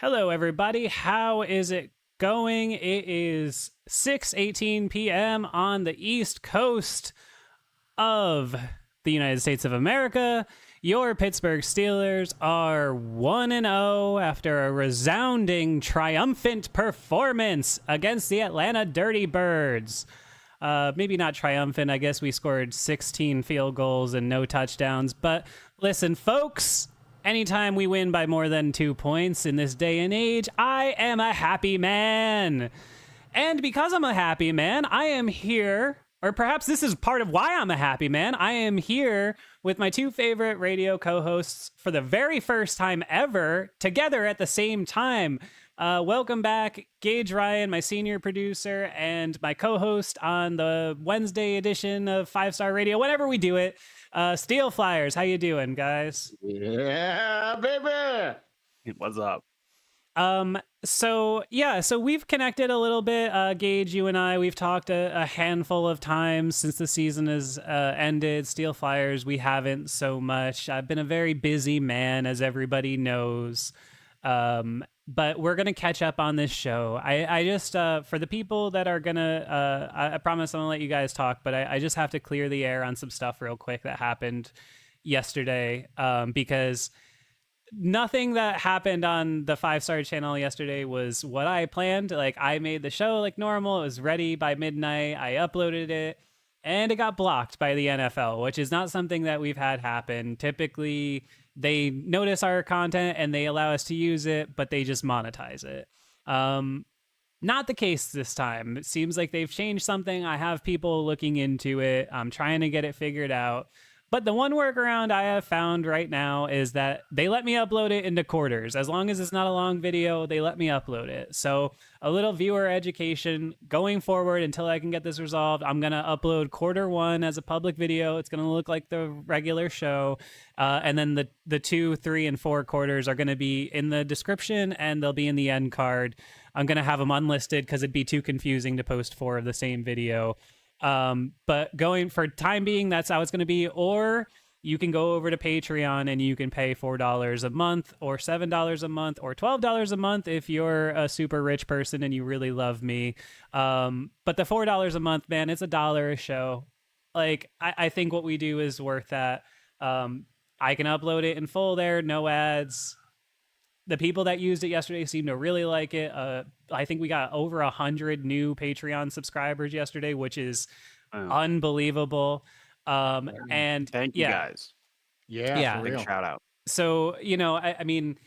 Hello, everybody. How is it going? It is 6:18 p.m. on the East Coast of the United States of America. Your Pittsburgh Steelers are 1-0 after a resounding, triumphant performance against the Atlanta Dirty Birds. Maybe not triumphant. I guess we scored 16 field goals and no touchdowns. But listen, folks, anytime we win by more than 2 points in this day and age, I am a happy man. And because I'm a happy man, I am here, or perhaps this is part of why I'm a happy man. I am here with my two favorite radio co-hosts for the very first time ever, together at the same time. Welcome back, Gage Ryan, my senior producer, and my co-host on the Wednesday edition of 5-Star Radio, whenever we do it. Steel Flyers, how you doing, guys? Yeah, baby. What's up? So we've connected a little bit. Gage, you and I, we've talked a handful of times since the season has ended. Steel Flyers, we haven't so much. I've been a very busy man, as everybody knows. But we're going to catch up on this show. I just, for the people that are going to, I promise I'm going to let you guys talk, but I just have to clear the air on some stuff real quick that happened yesterday, because nothing that happened on the 5-Star channel yesterday was what I planned. Like, I made the show like normal. It was ready by midnight. I uploaded it and it got blocked by the NFL, which is not something that we've had happen. Typically, they notice our content and they allow us to use it, but they just monetize it. Not the case this time. It seems like they've changed something. I have people looking into it. I'm trying to get it figured out. But the one workaround I have found right now is that they let me upload it into quarters. As long as it's not a long video, they let me upload it. So a little viewer education going forward until I can get this resolved. I'm going to upload quarter one as a public video. It's going to look like the regular show. And then the 2, 3, and 4 quarters are going to be in the description and they'll be in the end card. I'm going to have them unlisted because it'd be too confusing to post 4 of the same video. But going for time being, that's how it's going to be. Or you can go over to Patreon and you can pay $4 a month or $7 a month or $12 a month if you're a super rich person and you really love me. But the $4 a month, man, it's $1 a show. Like, I think what we do is worth that. I can upload it in full there, no ads. The people that used it yesterday seem to really like it. I think we got over 100 new Patreon subscribers yesterday, which is unbelievable. And thank you guys. Yeah, Big shout out. So, I mean,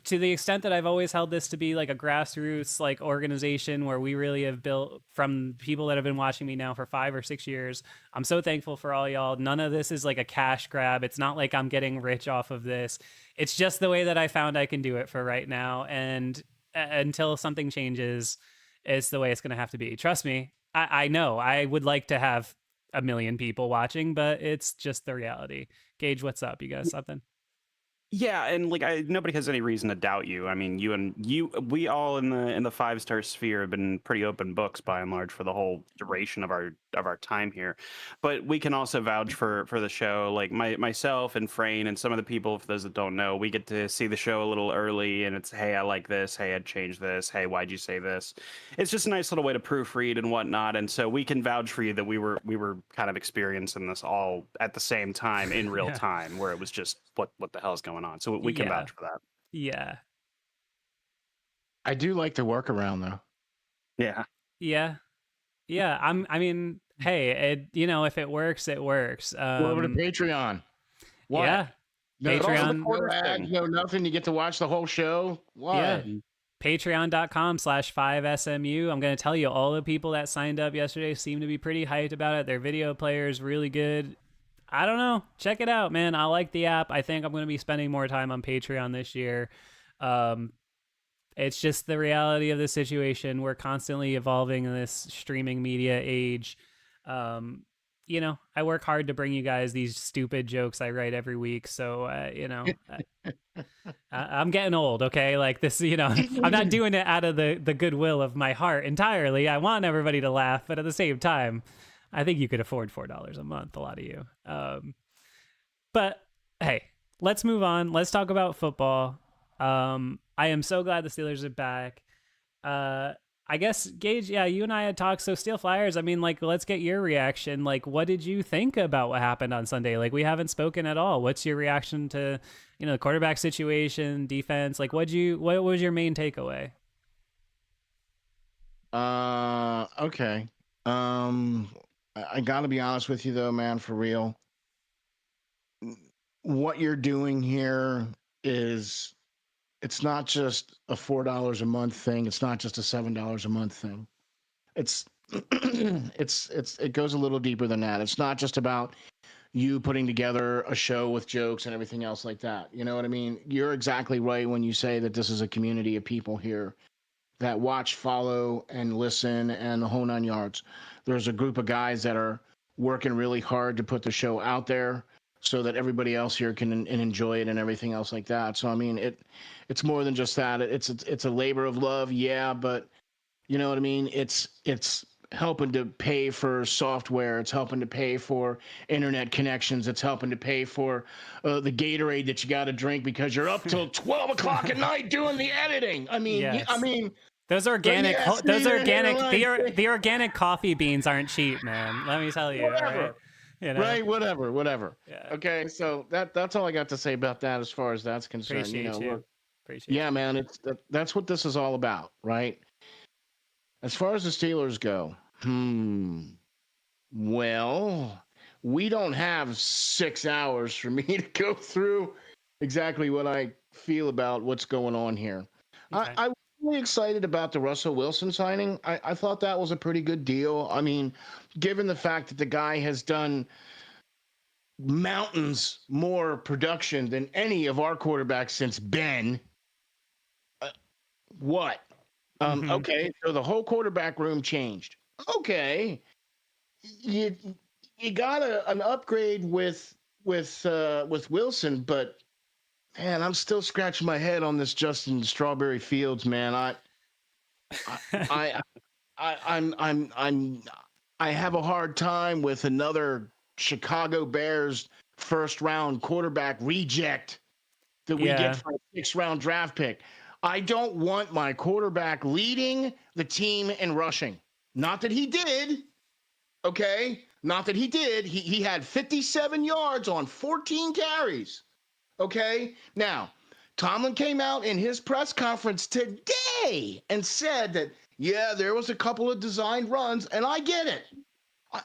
to the extent that I've always held this to be like a grassroots like organization where we really have built from people that have been watching me now for 5 or 6 years. I'm so thankful for all y'all. None of this is like a cash grab. It's not like I'm getting rich off of this. It's just the way that I found I can do it for right now. And until something changes, it's the way it's going to have to be. Trust me. I know I would like to have 1 million people watching, but it's just the reality. Gage, what's up? You got something? Yeah, and like nobody has any reason to doubt you. I mean, we all in the 5-Star sphere have been pretty open books by and large for the whole duration of our time here. But we can also vouch for the show. Like myself and Frayne and some of the people, for those that don't know, we get to see the show a little early, and it's, hey, I like this. Hey, I'd change this. Hey, why'd you say this? It's just a nice little way to proofread and whatnot. And so we can vouch for you that we were kind of experiencing this all at the same time in real time, where it was just what the hell is going on. So we can vouch for that. Yeah. I do like the workaround though. Yeah. Yeah. Yeah. I mean, hey, if it works, it works. Go over to Patreon. What? Yeah. Patreon. No ads, no nothing. You get to watch the whole show. What? Yeah. Patreon.com/5SMU. I'm going to tell you, all the people that signed up yesterday seem to be pretty hyped about it. Their video player is really good. I don't know. Check it out, man. I like the app. I think I'm going to be spending more time on Patreon this year. It's just the reality of the situation. We're constantly evolving in this streaming media age. I work hard to bring you guys these stupid jokes I write every week. So, I'm getting old, okay? Like this, I'm not doing it out of the goodwill of my heart entirely. I want everybody to laugh, but at the same time, I think you could afford $4 a month, a lot of you. But hey, let's move on. Let's talk about football. I am so glad the Steelers are back. I guess Gage, yeah, you and I had talked. So Steel Flyers, I mean, like, let's get your reaction. Like, what did you think about what happened on Sunday? Like, we haven't spoken at all. What's your reaction to, the quarterback situation, defense? Like, what was your main takeaway? Okay. I gotta be honest with you though, man, for real. What you're doing here is it's not just a $4 a month thing. It's not just a $7 a month thing. It's it goes a little deeper than that. It's not just about you putting together a show with jokes and everything else like that. You know what I mean? You're exactly right when you say that this is a community of people here that watch, follow, and listen, and the whole 9 yards. There's a group of guys that are working really hard to put the show out there so that everybody else here can enjoy it and everything else like that. So I mean, it's more than just that. It's a labor of love, yeah, but you know what I mean. It's helping to pay for software. It's helping to pay for internet connections. It's helping to pay for the Gatorade that you got to drink because you're up till 12 o'clock at night doing the editing. I mean, Yes. Those the organic coffee beans aren't cheap, man. Let me tell you. Whatever. Right? Right, whatever. Yeah. Okay, so that's all I got to say about that as far as that's concerned. Appreciate you. Look, Appreciate yeah, man, that's what this is all about, right? As far as the Steelers go, well, we don't have 6 hours for me to go through exactly what I feel about what's going on here. Okay. I was really excited about the Russell Wilson signing. I thought that was a pretty good deal. I mean, given the fact that the guy has done mountains more production than any of our quarterbacks since Ben. What? Okay, so the whole quarterback room changed. Okay, you got an upgrade with Wilson, but man, I'm still scratching my head on this Justin Strawberry Fields, man. I have a hard time with another Chicago Bears first round quarterback reject that we get for a 6th round draft pick. I don't want my quarterback leading the team in rushing. Not that he did. Okay. Not that he did. He had 57 yards on 14 carries. Okay. Now, Tomlin came out in his press conference today and said that, yeah, there was a couple of designed runs, and I get it.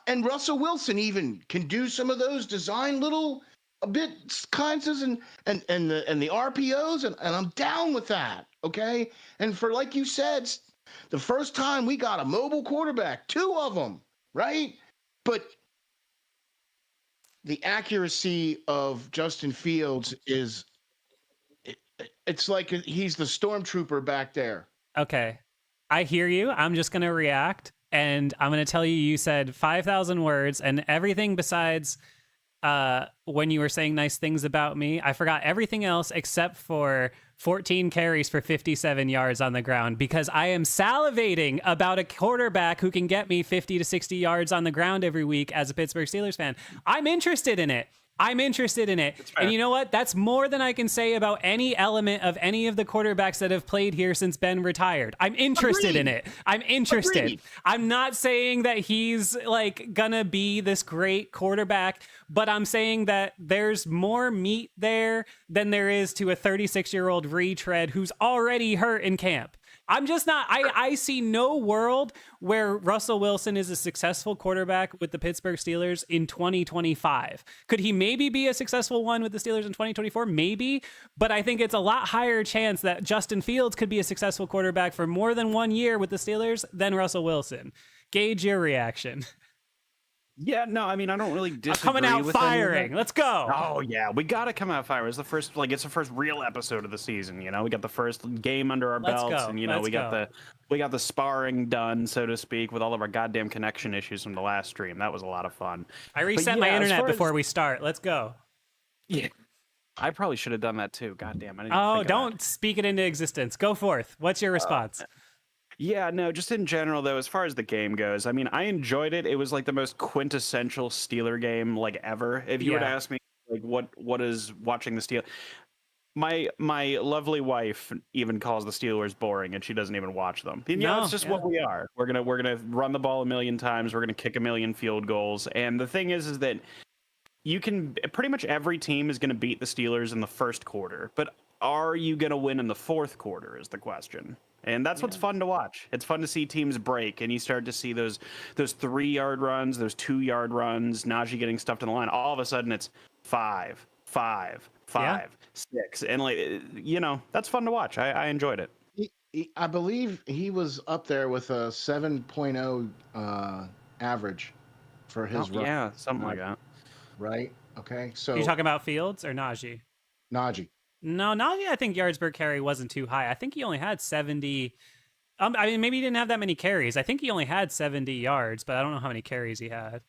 And Russell Wilson even can do some of those design little bits kinds of and the RPOs, and I'm down with that. Okay. And for, like you said, the first time we got a mobile quarterback, 2 of them, right? But the accuracy of Justin Fields it's like he's the stormtrooper back there. Okay. I hear you. I'm just going to react. And I'm going to tell you said 5,000 words and everything besides when you were saying nice things about me. I forgot everything else except for 14 carries for 57 yards on the ground because I am salivating about a quarterback who can get me 50 to 60 yards on the ground every week as a Pittsburgh Steelers fan. I'm interested in it. And you know what? That's more than I can say about any element of any of the quarterbacks that have played here since Ben retired. I'm interested in it. I'm interested. Agreed. I'm not saying that he's like gonna be this great quarterback, but I'm saying that there's more meat there than there is to a 36-year-old retread who's already hurt in camp. I'm just not, I see no world where Russell Wilson is a successful quarterback with the Pittsburgh Steelers in 2025. Could he maybe be a successful one with the Steelers in 2024? Maybe, but I think it's a lot higher chance that Justin Fields could be a successful quarterback for more than 1 year with the Steelers than Russell Wilson. Gauge your reaction. Yeah, no, I mean, I don't really disagree. I'm coming out with firing. Let's go. Oh yeah, we gotta come out firing. It's the first real episode of the season. You know, we got the first game under our belts, and we got the sparring done, so to speak, with all of our goddamn connection issues from the last stream. That was a lot of fun. I reset my internet before we start. Let's go. Yeah, I probably should have done that too. Goddamn, I didn't. Oh, don't speak it into existence. Go forth. What's your response? Yeah, no, just in general, though, as far as the game goes, I mean, I enjoyed it. It was like the most quintessential Steeler game, like, ever. If you were to ask me, like, what is watching the Steelers... my lovely wife even calls the Steelers boring, and she doesn't even watch them. You know, it's just what we are. We're gonna run the ball a million times. We're gonna kick a million field goals. And the thing is that you can pretty much every team is gonna beat the Steelers in the first quarter, but are you gonna win in the fourth quarter? Is the question. And that's what's fun to watch. It's fun to see teams break, and you start to see those 3-yard runs, those 2-yard runs, Najee getting stuffed in the line. All of a sudden, it's 5, 5, 5, 6, and that's fun to watch. I enjoyed it. I believe he was up there with a 7.0 average for his run. Yeah, something like that. Right. Okay. So you talking about Fields or Najee? Najee. No, Najee, I think yards per carry wasn't too high. I think he only had 70. I mean, maybe he didn't have that many carries. I think he only had 70 yards, but I don't know how many carries he had.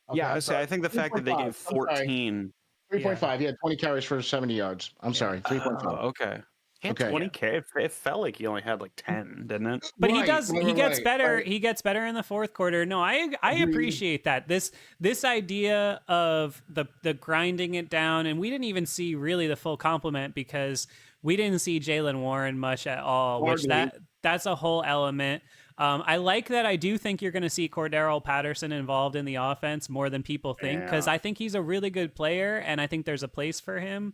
Okay, yeah, I think the fact that they gave 14. 3.5. He had 20 carries for 70 yards. I'm sorry, 3.5. Oh, okay. He had 20 carries. It felt like he only had like 10, didn't it? But he does. He gets better. He gets better in the fourth quarter. No, I appreciate that. This idea of the grinding it down, and we didn't even see really the full complement because we didn't see Jaylen Warren much at all. Which that's a whole element. I like that. I do think you're going to see Cordarrelle Patterson involved in the offense more than people think, because I think he's a really good player, and I think there's a place for him.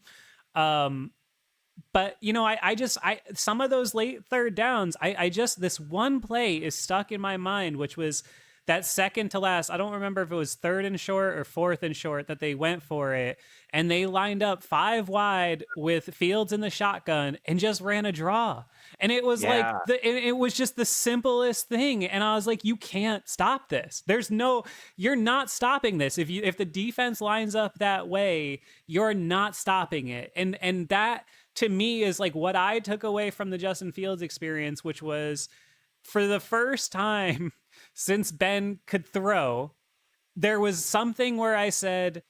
But I some of those late third downs, this one play is stuck in my mind, which was that second to last. I don't remember if it was third and short or fourth and short that they went for it, and they lined up 5 wide with Fields in the shotgun and just ran a draw. And it was it was just the simplest thing. And I was like, you can't stop this. You're not stopping this. If the defense lines up that way, you're not stopping it. And that to me is like what I took away from the Justin Fields experience, which was for the first time since Ben could throw, there was something where I said,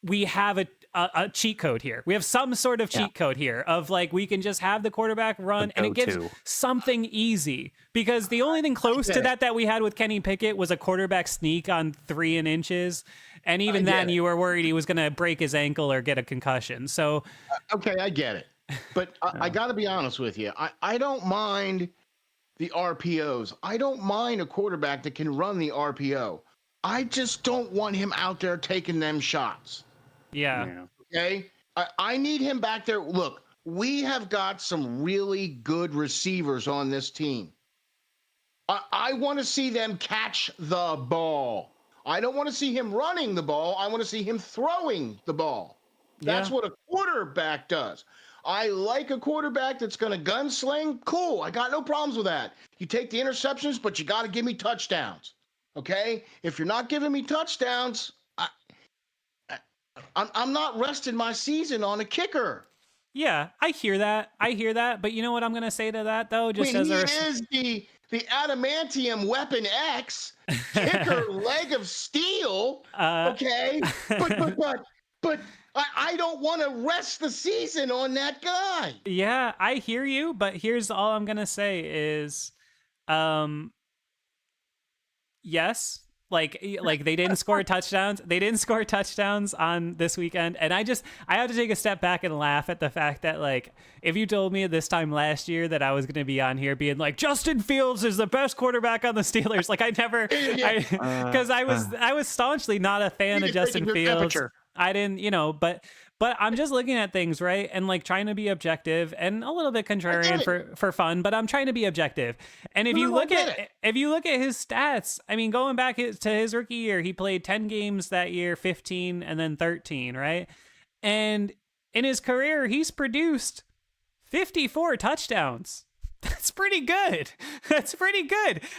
we have a cheat code here. We have some sort of cheat code here of like, we can just have the quarterback run and it gives something easy, because the only thing close to that we had with Kenny Pickett was a quarterback sneak on 3 inches. And even then you were worried he was going to break his ankle or get a concussion. So, okay, I get it. But I got to be honest with you. I don't mind the RPOs. I don't mind a quarterback that can run the RPO. I just don't want him out there taking them shots. Yeah. Okay. I need him back there. Look, we have got some really good receivers on this team. I want to see them catch the ball. I don't want to see him running the ball. I want to see him throwing the ball. That's what a quarterback does. I like a quarterback that's going to gunsling. Cool. I got no problems with that. You take the interceptions, but you got to give me touchdowns. Okay? If you're not giving me touchdowns, I'm not resting my season on a kicker. Yeah, I hear that. But you know what I'm going to say to that, though? He is the adamantium weapon X, kicker leg of steel. Okay? But I don't want to rest the season on that guy. Yeah, I hear you, but here's all I'm going to say is, yes, like they didn't score touchdowns. They didn't score touchdowns on this weekend. And I have to take a step back and laugh at the fact that, like, if you told me this time last year that I was going to be on here being like, Justin Fields is the best quarterback on the Steelers, like because I was staunchly not a fan of Justin Fields. I didn't, but I'm just looking at things, right? And like trying to be objective and a little bit contrarian for fun, but I'm trying to be objective. And if you look at his stats, I mean, going back to his rookie year, he played 10 games that year, 15 and then 13, right? And in his career, he's produced 54 touchdowns. That's pretty good.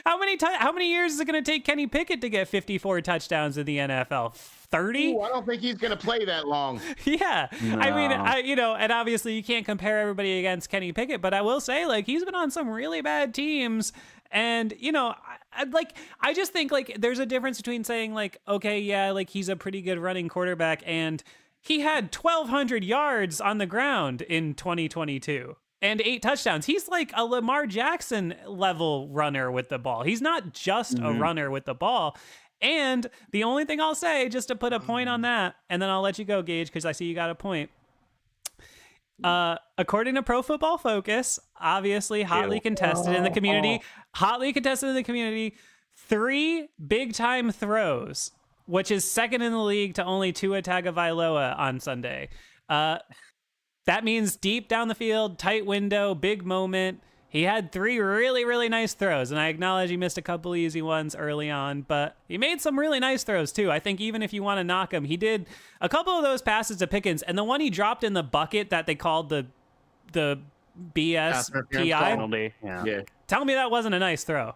How many years is it going to take Kenny Pickett to get 54 touchdowns in the NFL? 30? I don't think he's going to play that long. Yeah. No. I mean, and obviously you can't compare everybody against Kenny Pickett, but I will say, like, he's been on some really bad teams. And, I just think, like, there's a difference between saying, like, okay, yeah, like, he's a pretty good running quarterback, and he had 1,200 yards on the ground in 2022. And 8 touchdowns. He's like a Lamar Jackson level runner with the ball. He's not just a runner with the ball. And the only thing I'll say, just to put a point on that, and then I'll let you go, Gage, because I see you got a point. According to Pro Football Focus, obviously hotly contested in the community, 3 big time throws, which is second in the league to only Tua Tagovailoa on Sunday. That means deep down the field, tight window, big moment. He had 3 really, really nice throws, and I acknowledge he missed a couple easy ones early on, but he made some really nice throws too. I think even if you want to knock him, he did a couple of those passes to Pickens, and the one he dropped in the bucket that they called the BS PI. Penalty. Yeah. Tell me that wasn't a nice throw.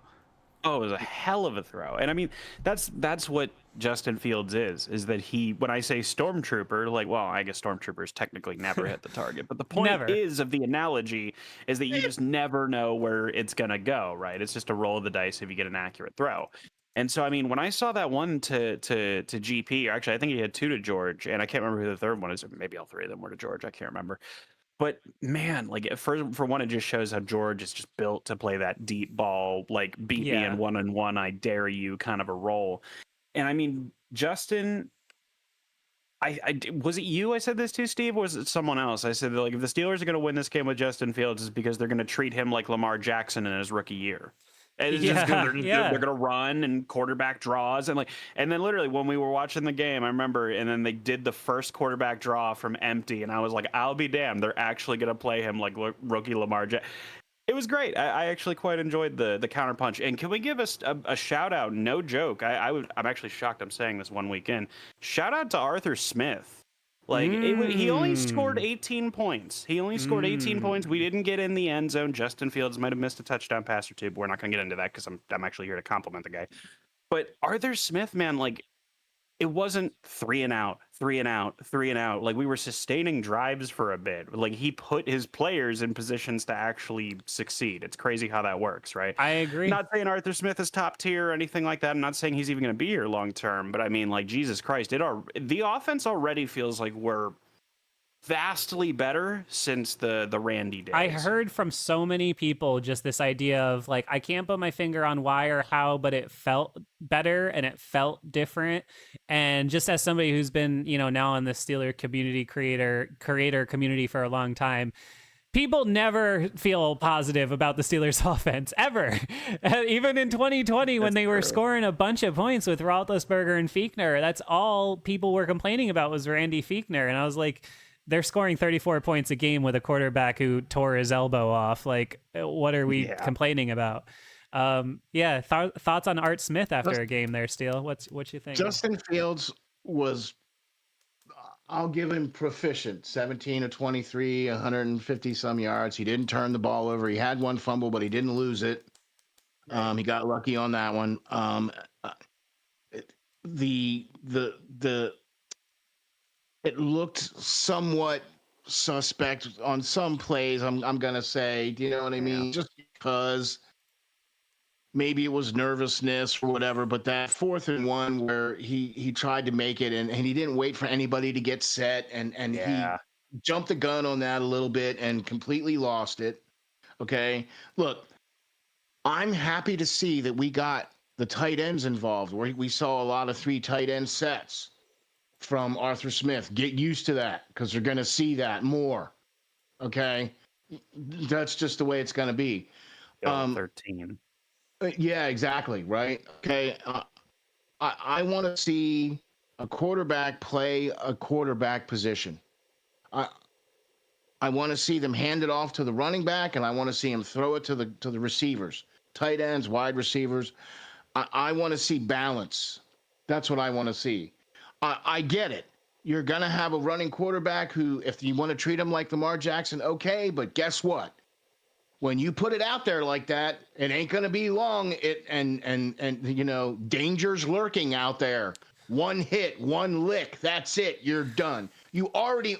Oh, it was a hell of a throw. And I mean, that's what Justin Fields is that he, when I say stormtrooper, like, well, I guess stormtroopers technically never hit the target, but the point is of the analogy is that you just never know where it's going to go, right? It's just a roll of the dice if you get an accurate throw. And so, I mean, when I saw that one to GP, or actually, I think he had 2 to George, and I can't remember who the third one is, or maybe all 3 of them were to George. I can't remember. But man, like for one, it just shows how George is just built to play that deep ball, like beat me in 1-on-1, I dare you kind of a role. And I mean, Justin, I was it you I said this to, Steve, or was it someone else? I said, like, if the Steelers are going to win this game with Justin Fields, it's because they're going to treat him like Lamar Jackson in his rookie year. And it's just they're going to run and quarterback draws and then literally when we were watching the game, I remember, and then they did the first quarterback draw from empty, and I was like, I'll be damned, they're actually going to play him like rookie Lamar Jackson. It was great. I actually quite enjoyed the counterpunch. And can we give us a shout out? No joke. I'm actually shocked I'm saying this 1 week in. Shout out to Arthur Smith. Like, he only scored 18 points. He only scored 18 points. We didn't get in the end zone. Justin Fields might have missed a touchdown pass or 2, but we're not going to get into that because I'm actually here to compliment the guy. But Arthur Smith, man, like, it wasn't 3 and out, 3 and out, 3 and out. Like, we were sustaining drives for a bit. Like, he put his players in positions to actually succeed. It's crazy how that works, right? I agree. Not saying Arthur Smith is top tier or anything like that. I'm not saying he's even going to be here long term. But I mean, like, Jesus Christ, the offense already feels like we're vastly better since the Randy days. I heard from so many people just this idea of, like, I can't put my finger on why or how, but it felt better and it felt different. And just as somebody who's been, now in the Steeler community creator community for a long time, people never feel positive about the Steelers offense ever. Even in 2020, when they were scoring a bunch of points with Roethlisberger and Fiechner, that's all people were complaining about was Randy Fiechner. And I was like, they're scoring 34 points a game with a quarterback who tore his elbow off. Like, what are we complaining about? Thoughts on Art Smith after a game there, Steele? What you think? Justin Fields was, I'll give him proficient. 17 of 23, 150 some yards. He didn't turn the ball over. He had 1 fumble, but he didn't lose it. He got lucky on that one. It looked somewhat suspect on some plays. I'm gonna say, do you know what I mean? Just because maybe it was nervousness or whatever. But that 4th and 1 where he tried to make it and he didn't wait for anybody to get set and he jumped the gun on that a little bit and completely lost it. Okay, look, I'm happy to see that we got the tight ends involved. We saw a lot of 3 tight end sets from Arthur Smith. Get used to that because they're going to see that more. Okay, that's just the way it's going to be. 13. Yeah, exactly. Right. Okay. I want to see a quarterback play a quarterback position. I want to see them hand it off to the running back, and I want to see him throw it to the receivers, tight ends, wide receivers. I want to see balance. That's what I want to see. I get it. You're going to have a running quarterback who, if you want to treat him like Lamar Jackson, okay, but guess what? When you put it out there like that, it ain't going to be long. Danger's lurking out there. 1 hit, 1 lick, that's it. You're done. You already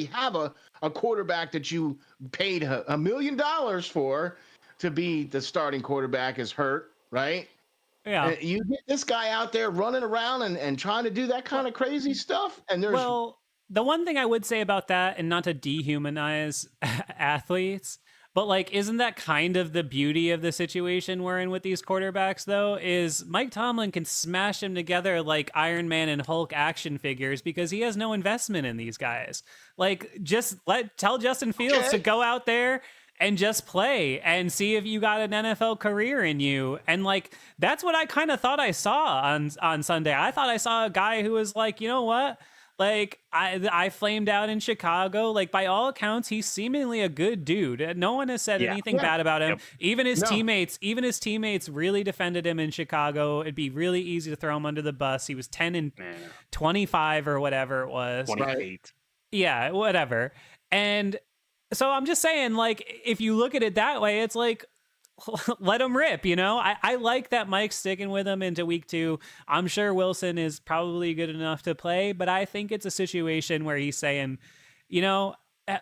have a quarterback that you paid $1 million for to be the starting quarterback is hurt, right? Yeah. You get this guy out there running around and trying to do that kind of crazy stuff. And the one thing I would say about that, and not to dehumanize athletes, But like, isn't that kind of the beauty of the situation we're in with these quarterbacks, though? Is Mike Tomlin can smash them together like Iron Man and Hulk action figures because he has no investment in these guys. Like, just tell Justin Fields to go out there and just play and see if you got an NFL career in you. And like, that's what I kind of thought I saw on Sunday. I thought I saw a guy who was like, you know what? Like, I flamed out in Chicago. Like, by all accounts, he's seemingly a good dude. No one has said anything bad about him. Yep. Even his teammates really defended him in Chicago. It'd be really easy to throw him under the bus. He was 10-25 or whatever it was. 28. Yeah, whatever. And so I'm just saying, like, if you look at it that way, it's like, let him rip, you know? I like that Mike's sticking with him into week 2. I'm sure Wilson is probably good enough to play, but I think it's a situation where he's saying, you know,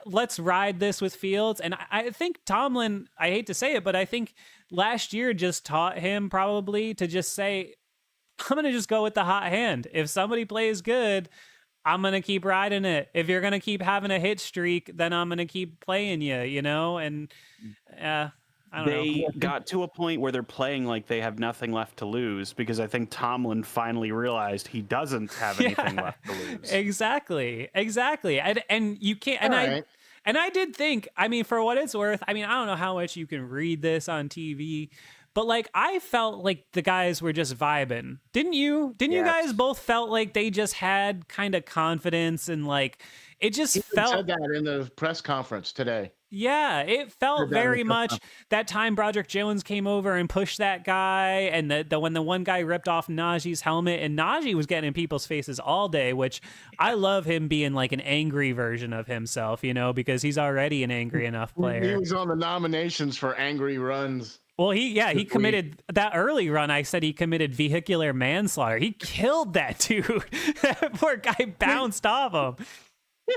let's ride this with Fields. And I think Tomlin, I hate to say it, but I think last year just taught him probably to just say, I'm going to just go with the hot hand. If somebody plays good, I'm going to keep riding it. If you're going to keep having a hit streak, then I'm going to keep playing you, you know? And they got to a point where they're playing like they have nothing left to lose because I think Tomlin finally realized he doesn't have anything left to lose. Exactly. And you can't. And I did think, I mean, for what it's worth, I mean, I don't know how much you can read this on TV, but like I felt like the guys were just vibing. Didn't you? Didn't you guys both felt like they just had kind of confidence and like it just felt said that in the press conference today. Yeah, it felt very much that time Broderick Jones came over and pushed that guy, and when the one guy ripped off Najee's helmet, and Najee was getting in people's faces all day, which I love him being like an angry version of himself, you know, because he's already an angry enough player. He was on the nominations for angry runs. Well, he committed that early run. I said he committed vehicular manslaughter. He killed that dude. That poor guy bounced off him.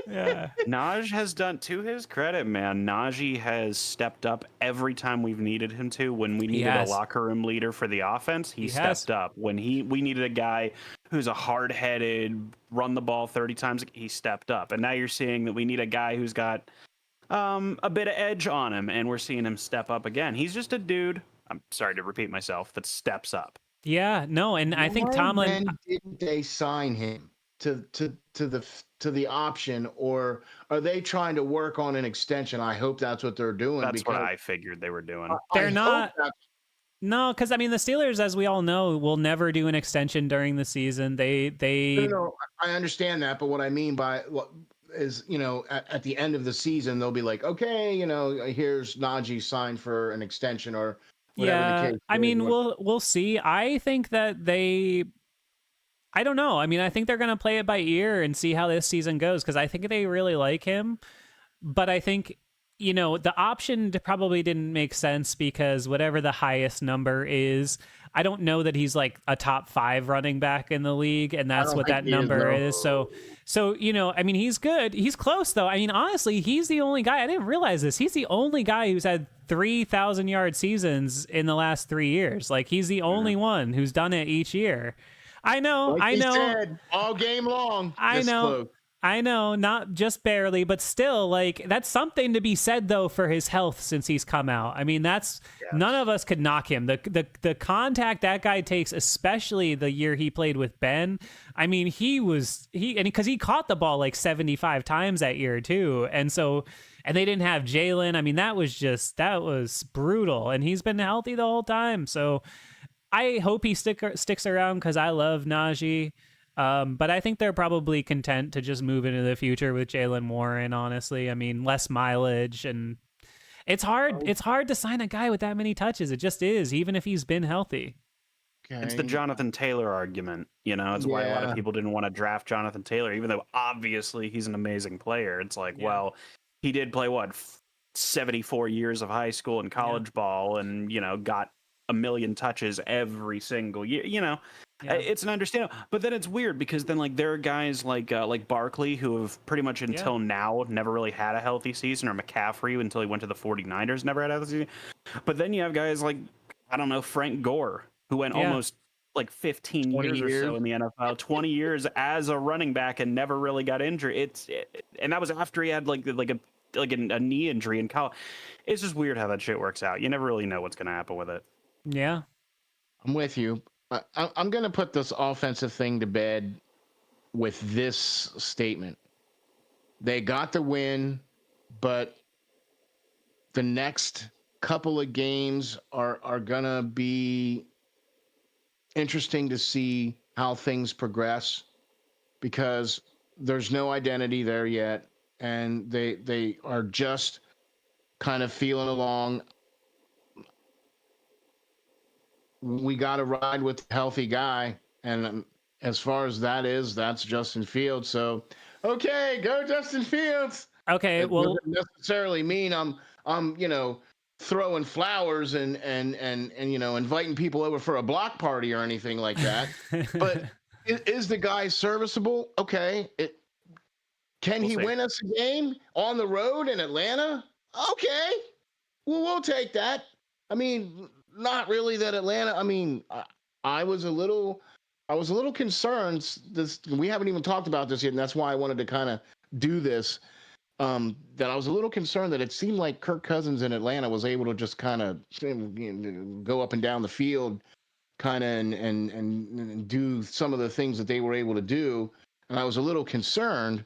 Yeah. Naj has done, to his credit, man, Najee has stepped up every time we've needed him to. When we needed a locker room leader for the offense, he stepped up. When we needed a guy who's a hard-headed, run the ball 30 times, he stepped up. And now you're seeing that we need a guy who's got a bit of edge on him, and we're seeing him step up again. He's just a dude, I'm sorry to repeat myself, that steps up. Yeah, no, and I think Tomlin... When didn't they sign him to the option, or are they trying to work on an extension? I hope that's what they're doing. That's what I figured they were doing. They're not. No, because I mean the Steelers, as we all know, will never do an extension during the season. They. No, I understand that, but what I mean by what is, you know, at the end of the season, they'll be like, okay, you know, here's Najee signed for an extension or whatever the case. I mean, we'll see. I think that I don't know. I mean, I think they're going to play it by ear and see how this season goes because I think they really like him. But I think, you know, the option probably didn't make sense because whatever the highest number is, I don't know that he's like a top 5 running back in the league, and that's what that number is. So, you know, I mean, he's good. He's close, though. I mean, honestly, he's the only guy. I didn't realize this. He's the only guy who's had 3,000-yard seasons in the last 3 years. Like, he's the only one who's done it each year. I know, like I know. Said, all game long. I know, not just barely, but still, like, that's something to be said, though, for his health since he's come out. I mean, none of us could knock him. The contact that guy takes, especially the year he played with Ben, I mean, because he caught the ball like 75 times that year, too. And they didn't have Jalen. I mean, that was brutal. And he's been healthy the whole time. So I hope he sticks around because I love Najee. But I think they're probably content to just move into the future with Jalen Warren, honestly. I mean, less mileage, and it's hard to sign a guy with that many touches. It just is, even if he's been healthy. Okay. It's the Jonathan Taylor argument, you know. It's why a lot of people didn't want to draft Jonathan Taylor, even though obviously he's an amazing player. It's like, well, he did play 74 years of high school and college ball, and you know, got a million touches every single year, you know. It's an understandable, but then it's weird because then like there are guys like Barkley who have pretty much until now never really had a healthy season, or McCaffrey until he went to the 49ers never had a healthy season. But then you have guys like, I don't know, Frank Gore, who went almost like 15 years or so in the NFL, 20 years as a running back and never really got injured. And that was after he had like a like a knee injury in college. It's just weird how that shit works out. You never really know what's going to happen with it. Yeah. I'm with you. I'm going to put this offensive thing to bed with this statement. They got the win, but the next couple of games are going to be interesting to see how things progress, because there's no identity there yet, and they are just kind of feeling along. We got to ride with the healthy guy, and as far as that is, that's Justin Fields. So, okay, go Justin Fields. Okay, It well, doesn't necessarily mean I'm throwing flowers and inviting people over for a block party or anything like that. But is the guy serviceable? Okay, can he win us a game on the road in Atlanta? Okay, well, we'll take that. I mean, not really that Atlanta. I mean, I was a little concerned. We haven't even talked about this yet, and that's why I wanted to kind of do this. That I was a little concerned that it seemed like Kirk Cousins in Atlanta was able to just kind of go up and down the field, kind of and do some of the things that they were able to do, and I was a little concerned.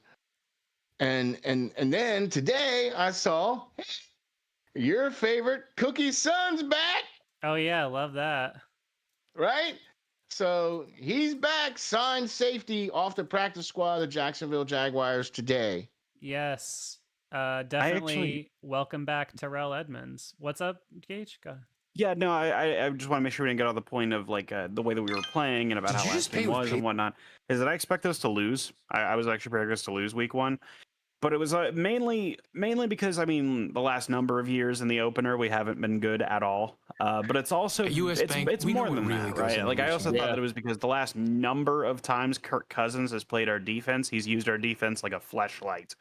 And then today I saw your favorite Cookie Son's back. Oh yeah, love that. Right? So he's back, signed safety off the practice squad of the Jacksonville Jaguars today. Yes. Definitely welcome back Terrell Edmonds. What's up, Gage? Go ahead. Yeah, no, I just want to make sure we didn't get on the point of like the way that we were playing and about how last game was and whatnot. Is that I expect us to lose. I was actually predicting us to lose week 1. But it was mainly because, I mean, the last number of years in the opener, we haven't been good at all. But it's also, it's more than that, right? Like, I also thought that it was because the last number of times Kirk Cousins has played our defense, he's used our defense like a fleshlight.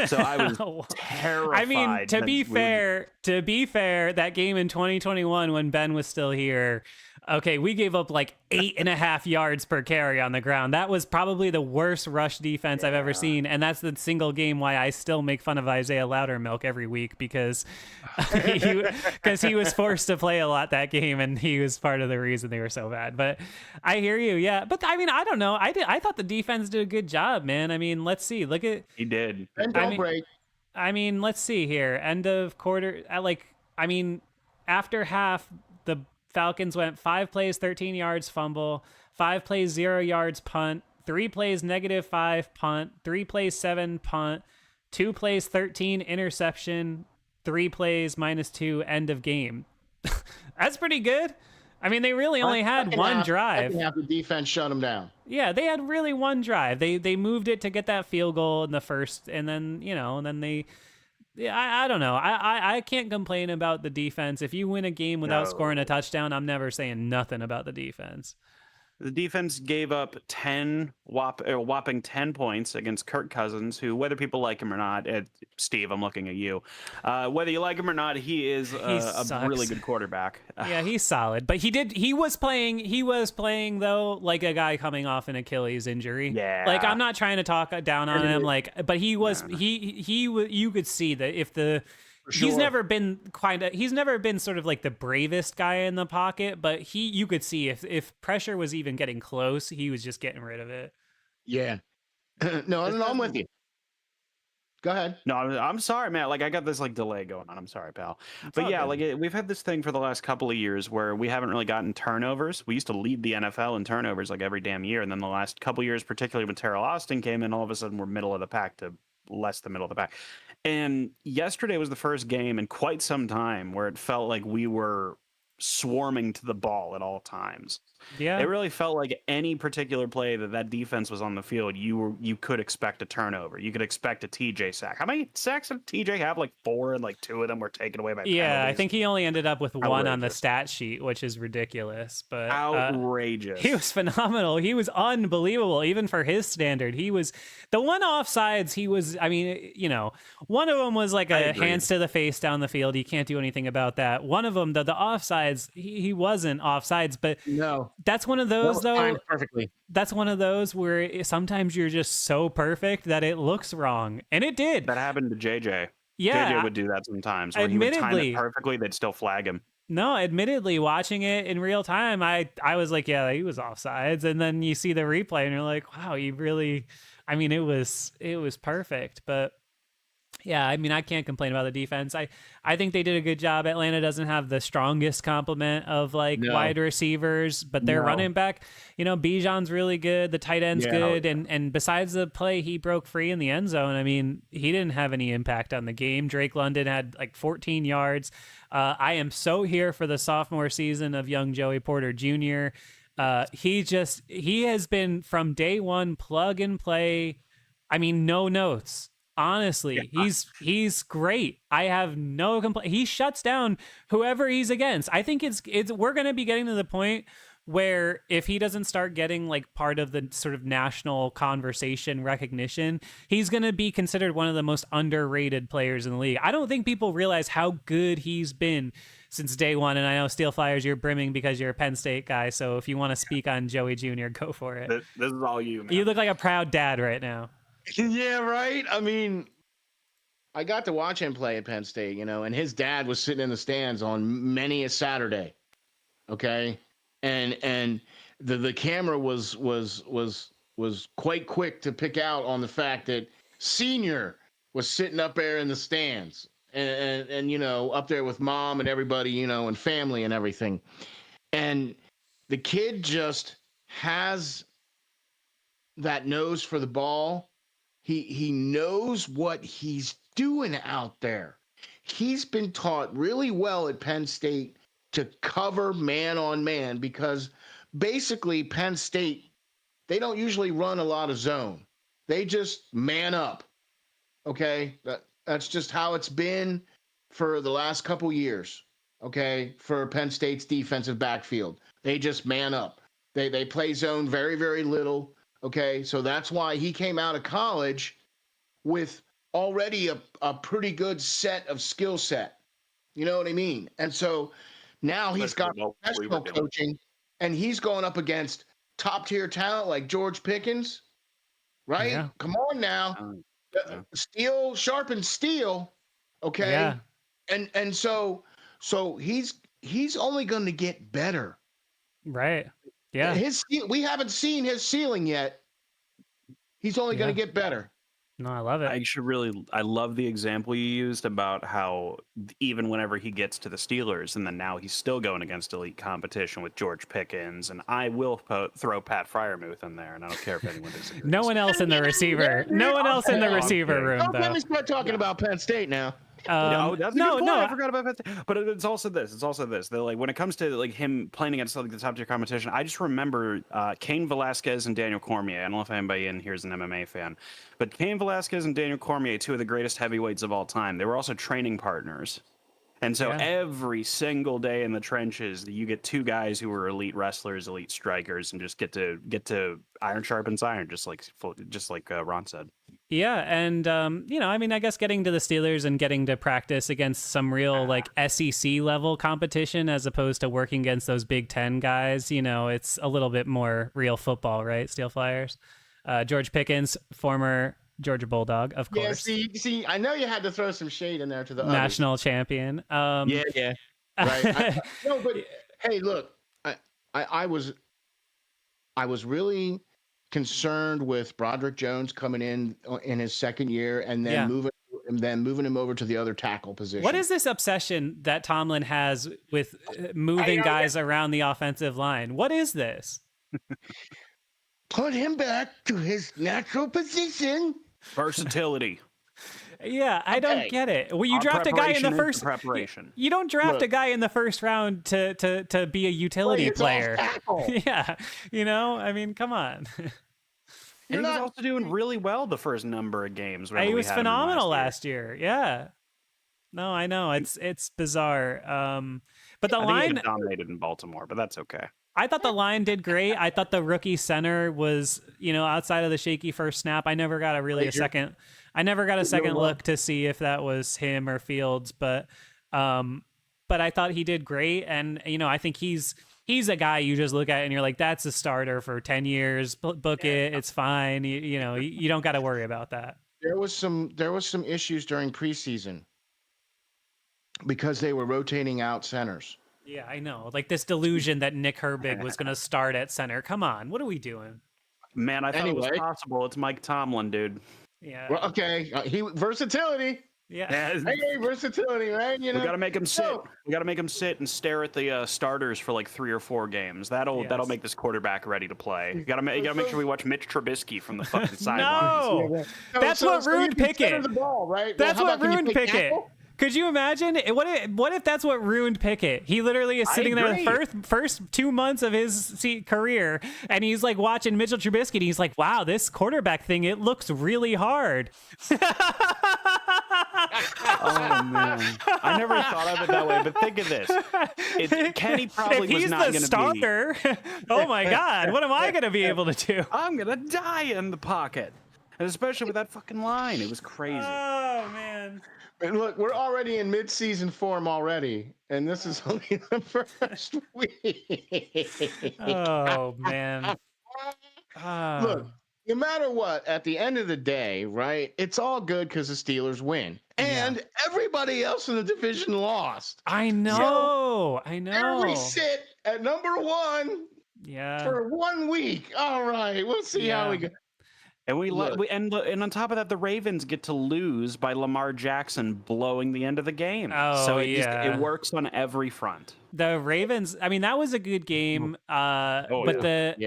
So I was terrified. I mean, to be fair, that game in 2021 when Ben was still here, okay, we gave up like 8.5 yards per carry on the ground. That was probably the worst rush defense I've ever seen. And that's the single game why I still make fun of Isaiah Loudermilk every week, because he was forced to play a lot that game, and he was part of the reason they were so bad. But I hear you, yeah. But I mean, I don't know. I thought the defense did a good job, man. I mean, let's see. He did. And don't break. I mean, let's see here. End of quarter, after half, the Falcons went 5 plays, 13 yards, fumble, 5 plays, 0 yards, punt, 3 plays, -5, punt, 3 plays, 7, punt, 2 plays, 13, interception, 3 plays, -2, end of game. That's pretty good. I mean, they really only had one drive. Second half, the defense shut them down. Yeah, they had really one drive. They moved it to get that field goal in the first, and then, they... Yeah, I don't know. I can't complain about the defense. If you win a game without scoring a touchdown, I'm never saying nothing about the defense. The defense gave up whopping 10 points against Kirk Cousins, who, whether people like him or not, Steve, I'm looking at you. Whether you like him or not, he is a really good quarterback. Yeah, he's solid. But he was playing though like a guy coming off an Achilles injury. Yeah. Like, I'm not trying to talk down on him, but he was you could see that if the Sure. He's never been sort of like the bravest guy in the pocket, but you could see if pressure was even getting close, he was just getting rid of it. Yeah. No, I'm with you. Go ahead. No, I'm sorry, man. Like, I got this like delay going on. I'm sorry, pal. But yeah, we've had this thing for the last couple of years where we haven't really gotten turnovers. We used to lead the NFL in turnovers like every damn year, and then the last couple of years, particularly when Terrell Austin came in, all of a sudden we're middle of the pack to less the middle of the pack. And yesterday was the first game in quite some time where it felt like we were swarming to the ball at all times. Yeah, it really felt like any particular play that defense was on the field, you could expect a turnover. You could expect a TJ sack. How many sacks did TJ have? Like 4, and like 2 of them were taken away by penalties. I think he only ended up with 1 on the stat sheet, which is ridiculous. But outrageous. He was phenomenal. He was unbelievable, even for his standard. He was the one offsides. He was. I mean, one of them was like a hands to the face down the field. You can't do anything about that. One of them, the offsides, he wasn't offsides, but no. That's one of those, though. Perfectly. That's one of those where sometimes you're just so perfect that it looks wrong, and it did. That happened to JJ. Yeah, JJ would do that sometimes where he would time it admittedly, perfectly, they'd still flag him. no, admittedly, watching it in real time, I was like, yeah, he was offsides, and then you see the replay, and you're like, wow, he really. I mean, it was perfect, but yeah, I mean, I can't complain about the defense. I think they did a good job. Atlanta doesn't have the strongest complement of like No. wide receivers, but their No. running back, Bijan's really good. The tight end's Yeah. good, and besides the play he broke free in the end zone, I mean, he didn't have any impact on the game. Drake London had like 14 yards. I am so here for the sophomore season of young Joey Porter Jr. He has been from day one plug and play. I mean, no notes. Honestly, he's great. I have no complaint. He shuts down whoever he's against. I think it's we're going to be getting to the point where if he doesn't start getting like part of the sort of national conversation recognition, he's going to be considered one of the most underrated players in the league. I don't think people realize how good he's been since day one. And I know Steel Flyers, you're brimming because you're a Penn State guy. So if you want to speak on Joey Jr., go for it. This is all you, man. You look like a proud dad right now. Yeah, right. I mean, I got to watch him play at Penn State, and his dad was sitting in the stands on many a Saturday. Okay, and the camera was quite quick to pick out on the fact that Senior was sitting up there in the stands and up there with mom and everybody, and family and everything, and the kid just has that nose for the ball. He knows what he's doing out there. He's been taught really well at Penn State to cover man on man because basically Penn State, they don't usually run a lot of zone. They just man up. Okay? That's just how it's been for the last couple years. Okay? For Penn State's defensive backfield. They just man up. They play zone very, very little. Okay, so that's why he came out of college with already a pretty good set of skill set. You know what I mean? And so now he's got professional coaching, and he's going up against top tier talent like George Pickens, right? Yeah. Come on now, steel sharpens steel. Okay, Yeah. and so he's only going to get better. Right. Yeah. We haven't seen his ceiling yet. He's only going to get better. No, I love it. I love the example you used about how even whenever he gets to the Steelers, and then now he's still going against elite competition with George Pickens, and I will throw Pat Fryermuth in there, and I don't care if anyone disagrees. No one else in the receiver. No one else in the receiver room, Don't though. let me start talking about Penn State now. That's a good point. I forgot about that. But it's also this. That, like, when it comes to like him playing against like the top tier competition, I just remember Cain Velasquez and Daniel Cormier. I don't know if anybody in here is an MMA fan, but Cain Velasquez and Daniel Cormier, two of the greatest heavyweights of all time. They were also training partners. And so every single day in the trenches, you get two guys who are elite wrestlers, elite strikers, and just get to iron sharpens iron, just like Ron said. Yeah, and I mean, I guess getting to the Steelers and getting to practice against some real like SEC level competition as opposed to working against those Big Ten guys, it's a little bit more real football, right? Steel Flyers. George Pickens, former Georgia Bulldog, of course. Yeah, see, I know you had to throw some shade in there to the national champion. Yeah, right. No, but hey, look, I was really concerned with Broderick Jones coming in his second year and then moving him over to the other tackle position. What is this obsession that Tomlin has with moving guys around the offensive line? What is this? Put him back to his natural position. Versatility. Yeah, I don't get it. Well, you draft a guy in the first preparation. You don't draft a guy in the first round to be a utility player. Yeah, I mean, come on. And he was also doing really well the first number of games. He was phenomenal last year. Yeah. No, I know it's bizarre. But the line dominated in Baltimore, but that's okay. I thought the line did great. I thought the rookie center was, outside of the shaky first snap. I never got a second look to see if that was him or Fields, but I thought he did great. And, I think he's a guy you just look at and you're like, that's a starter for 10 years, book it. It's fine. You don't got to worry about that. There was some issues during preseason because they were rotating out centers. Yeah, I know. Like this delusion that Nick Herbig was going to start at center. Come on, what are we doing? Man, I thought it was Anyway. possible. It's Mike Tomlin, dude. Yeah. Well, okay, Yeah, versatility. Hey, versatility, man. You know, we got to make him sit. We got to make him sit and stare at the starters for like 3 or 4 games. That'll make this quarterback ready to play. You got to make sure we watch Mitch Trubisky from the fucking sidelines. No, that's what ruined Pickett. The ball, right? That's well, what ruined Pickett. Could you imagine? What if that's what ruined Pickett? He literally is sitting there the first 2 months of his career, and he's like watching Mitchell Trubisky, and he's like, "Wow, this quarterback thing, it looks really hard." Oh man, I never thought of it that way. But think of this: Kenny probably was not going to be. If he's the starter, oh my God, what am I going to be able to do? I'm going to die in the pocket, and especially with that fucking line, it was crazy. Oh man. And look, we're already in mid-season form already, and this is only the first week. Oh man. Look, no matter what, at the end of the day, right? It's all good because the Steelers win, and everybody else in the division lost. I know. I know. There we sit at number 1. Yeah. For 1 week. All right, we'll see how we go. And and on top of that, the Ravens get to lose by Lamar Jackson blowing the end of the game. Oh, so it works on every front. The Ravens, I mean, that was a good game. But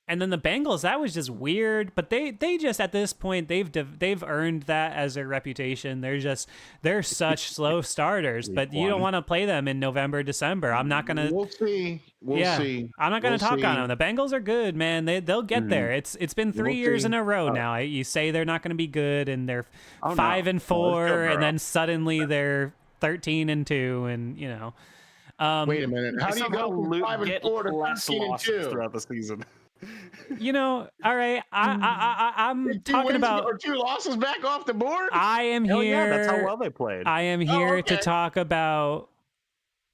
and then the Bengals, that was just weird. But they just at this point they've earned that as their reputation. They're such slow starters. But you don't want to play them in November, December. I'm not gonna. We'll see. We'll see. I'm not gonna talk on them. The Bengals are good, man. They'll get there. It's been 3 years in a row now. You say they're not gonna be good, and they're 5-4, and then suddenly they're 13-2, and you know. Wait a minute. How do you go from 5-4 to 13-2 throughout the season? You know, all right. I'm talking about or 2 losses back off the board. I am here. Yeah, that's how well they played. I am here to talk about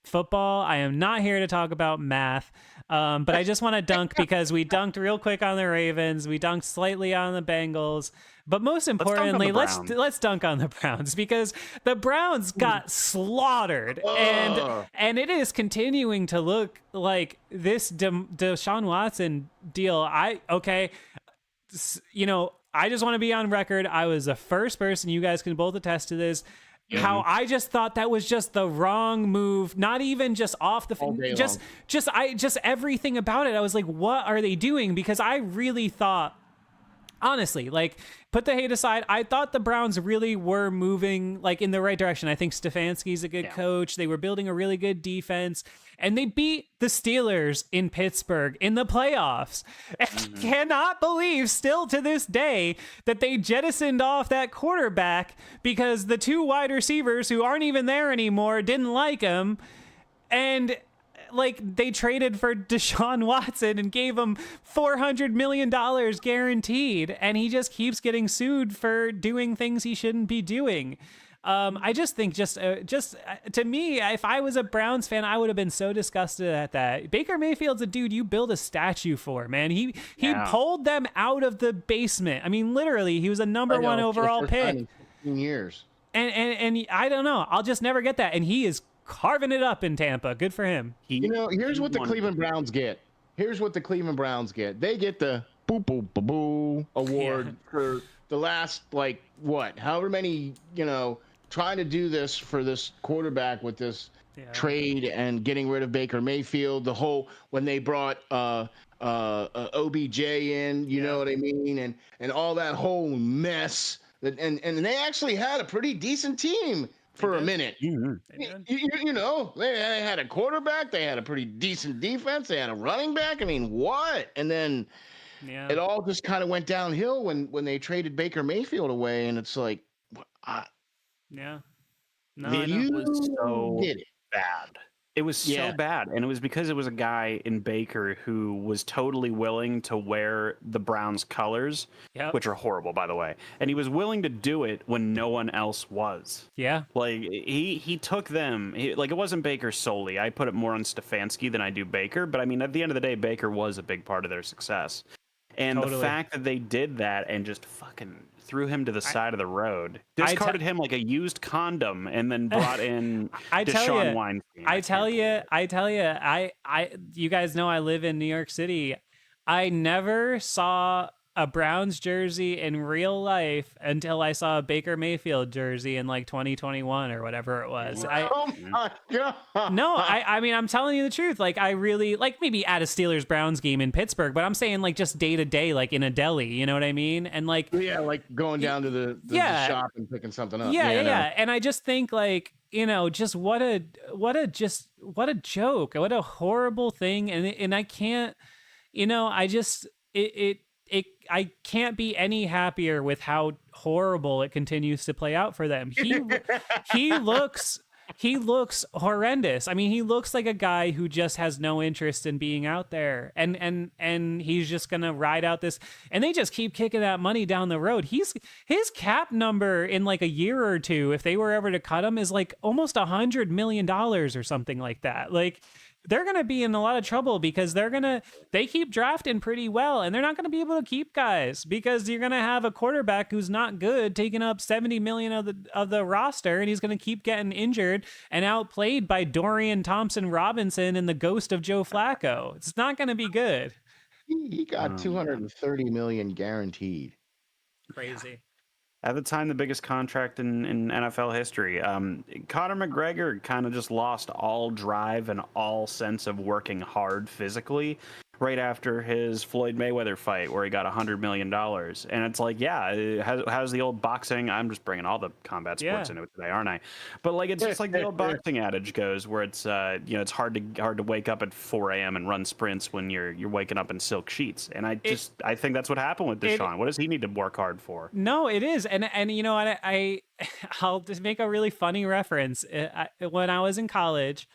football. I am not here to talk about math. But I just want to dunk because we dunked real quick on the Ravens. We dunked slightly on the Bengals. But most importantly, let's dunk on the Browns because the Browns got slaughtered, and it is continuing to look like this Deshaun Watson deal. You know, I just want to be on record. I was the first person. You guys can both attest to this. How I just thought that was just the wrong move, not even just off the just everything about it. I was like, what are they doing? Because I really thought, honestly, like, put the hate aside, I thought the Browns really were moving like in the right direction. I think Stefanski's a good coach. They were building a really good defense, and they beat the Steelers in Pittsburgh in the playoffs. I cannot believe still to this day that they jettisoned off that quarterback because the 2 wide receivers who aren't even there anymore didn't like him. And like they traded for Deshaun Watson and gave him $400 million guaranteed, and he just keeps getting sued for doing things he shouldn't be doing. I just think just to me, if I was a Browns fan, I would have been so disgusted at that. Baker Mayfield's a dude you build a statue for, man. He pulled them out of the basement. I mean, literally, he was a number 1 overall pick. In 15 years. And I don't know. I'll just never get that. And he is carving it up in Tampa. Good for him. You know, here's what the Cleveland Browns get. They get the boo boo boo boo award for the last, like, what? However many, you know, trying to do this for this quarterback with this trade and getting rid of Baker Mayfield. The whole when they brought OBJ in, you know what I mean, and all that whole mess. And they actually had a pretty decent team for a minute. You know, they had a quarterback, they had a pretty decent defense, they had a running back. I mean, what? And then it all just kind of went downhill when they traded Baker Mayfield away, and it's like, it was so bad. It was so bad, and it was because it was a guy in Baker who was totally willing to wear the Browns colors, which are horrible, by the way. And he was willing to do it when no one else was. Yeah, like he took them. Like it wasn't Baker solely. I put it more on Stefanski than I do Baker. But I mean, at the end of the day, Baker was a big part of their success. And Totally. the fact that they did that and just fucking threw him to the side of the road, I discarded him like a used condom, and then brought in Deshaun Weinstein. I tell you, you guys know I live in New York City. I never saw a Browns jersey in real life until I saw a Baker Mayfield jersey in like 2021 or whatever it was. Oh my god! No, I mean, I'm telling you the truth. Like, I really like maybe at a Steelers Browns game in Pittsburgh, but I'm saying like just day to day, like in a deli. You know what I mean? And like, yeah, like going down to the shop and picking something up. Yeah. And I just think like, just what a joke, what a horrible thing. And I can't, I just I can't be any happier with how horrible it continues to play out for them. He looks horrendous. I mean, he looks like a guy who just has no interest in being out there, and he's just gonna ride out this. And they just keep kicking that money down the road. His cap number in like a year or two, if they were ever to cut him, is like almost $100 million or something like that. Like, they're going to be in a lot of trouble because they keep drafting pretty well, and they're not going to be able to keep guys because you're going to have a quarterback who's not good taking up 70 million of the roster, and he's going to keep getting injured and outplayed by Dorian Thompson-Robinson and the ghost of Joe Flacco. It's not going to be good. He got 230 million guaranteed. Crazy. At the time, the biggest contract in NFL history. Conor McGregor kind of just lost all drive and all sense of working hard physically right after his Floyd Mayweather fight where he got $100 million. And it's like, yeah, how's the old boxing? I'm just bringing all the combat sports into it today, aren't I? But like, it's just like the old boxing adage goes where it's, it's hard to wake up at 4 a.m. and run sprints when you're waking up in silk sheets. And I think that's what happened with Deshaun. What does he need to work hard for? No, it is. And I'll just make a really funny reference. When I was in college,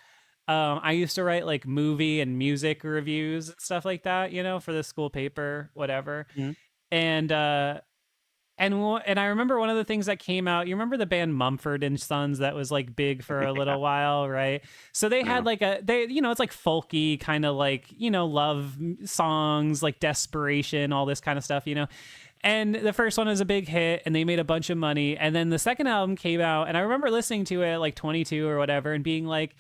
I used to write like movie and music reviews and stuff like that, for the school paper, whatever. Mm-hmm. And I remember one of the things that came out, you remember the band Mumford and Sons that was like big for a little while, right? So they had like it's like folky kind of like, love songs, like desperation, all this kind of stuff, And the first one was a big hit and they made a bunch of money. And then the second album came out and I remember listening to it at like 22 or whatever and being like,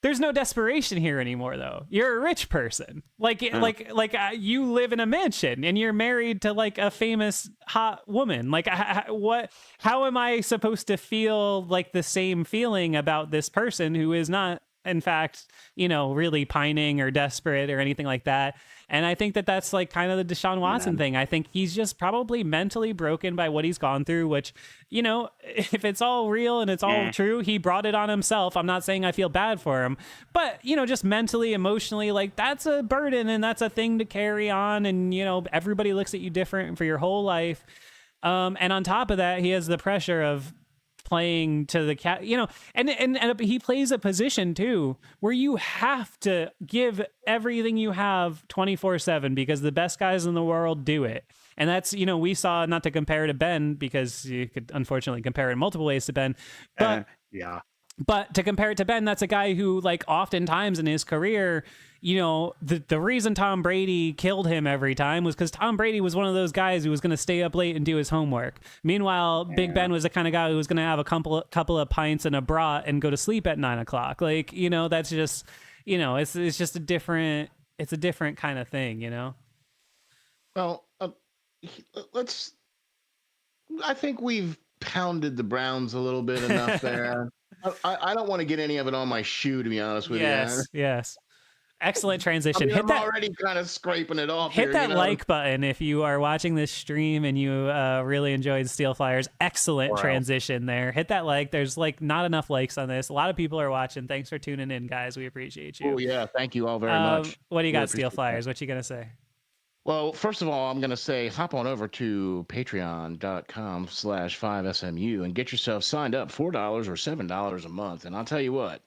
there's no desperation here anymore, though. You're a rich person. You live in a mansion and you're married to like a famous hot woman. Like, how am I supposed to feel like the same feeling about this person who is not, in fact, really pining or desperate or anything like that? And I think that that's like kind of the Deshaun Watson thing. I think he's just probably mentally broken by what he's gone through, which, if it's all real and it's all true, he brought it on himself. I'm not saying I feel bad for him, but, just mentally, emotionally, like that's a burden and that's a thing to carry on. And, everybody looks at you different for your whole life. And on top of that, he has the pressure of playing to the cat, and he plays a position too where you have to give everything you have 24/7 because the best guys in the world do it. And that's, we saw, not to compare to Ben because you could unfortunately compare it in multiple ways to Ben, but But to compare it to Ben, that's a guy who, like, oftentimes in his career, the reason Tom Brady killed him every time was because Tom Brady was one of those guys who was going to stay up late and do his homework. Meanwhile, Big Ben was the kind of guy who was going to have a couple of pints and a brat and go to sleep at 9 o'clock. Like, that's just, it's just a different kind of thing, Well, I think we've pounded the Browns a little bit enough there. I don't want to get any of it on my shoe, to be honest with you. Yes. Excellent transition. I'm already kind of scraping it off. Hit that like button if you are watching this stream and you really enjoyed Steel Flyers. Excellent transition there. Hit that like. There's like not enough likes on this. A lot of people are watching. Thanks for tuning in, guys. We appreciate you. Oh yeah, thank you all very much. What do you got, Steel Flyers? What you gonna say? Well, first of all, I'm going to say hop on over to patreon.com/5SMU and get yourself signed up, $4 or $7 a month. And I'll tell you what,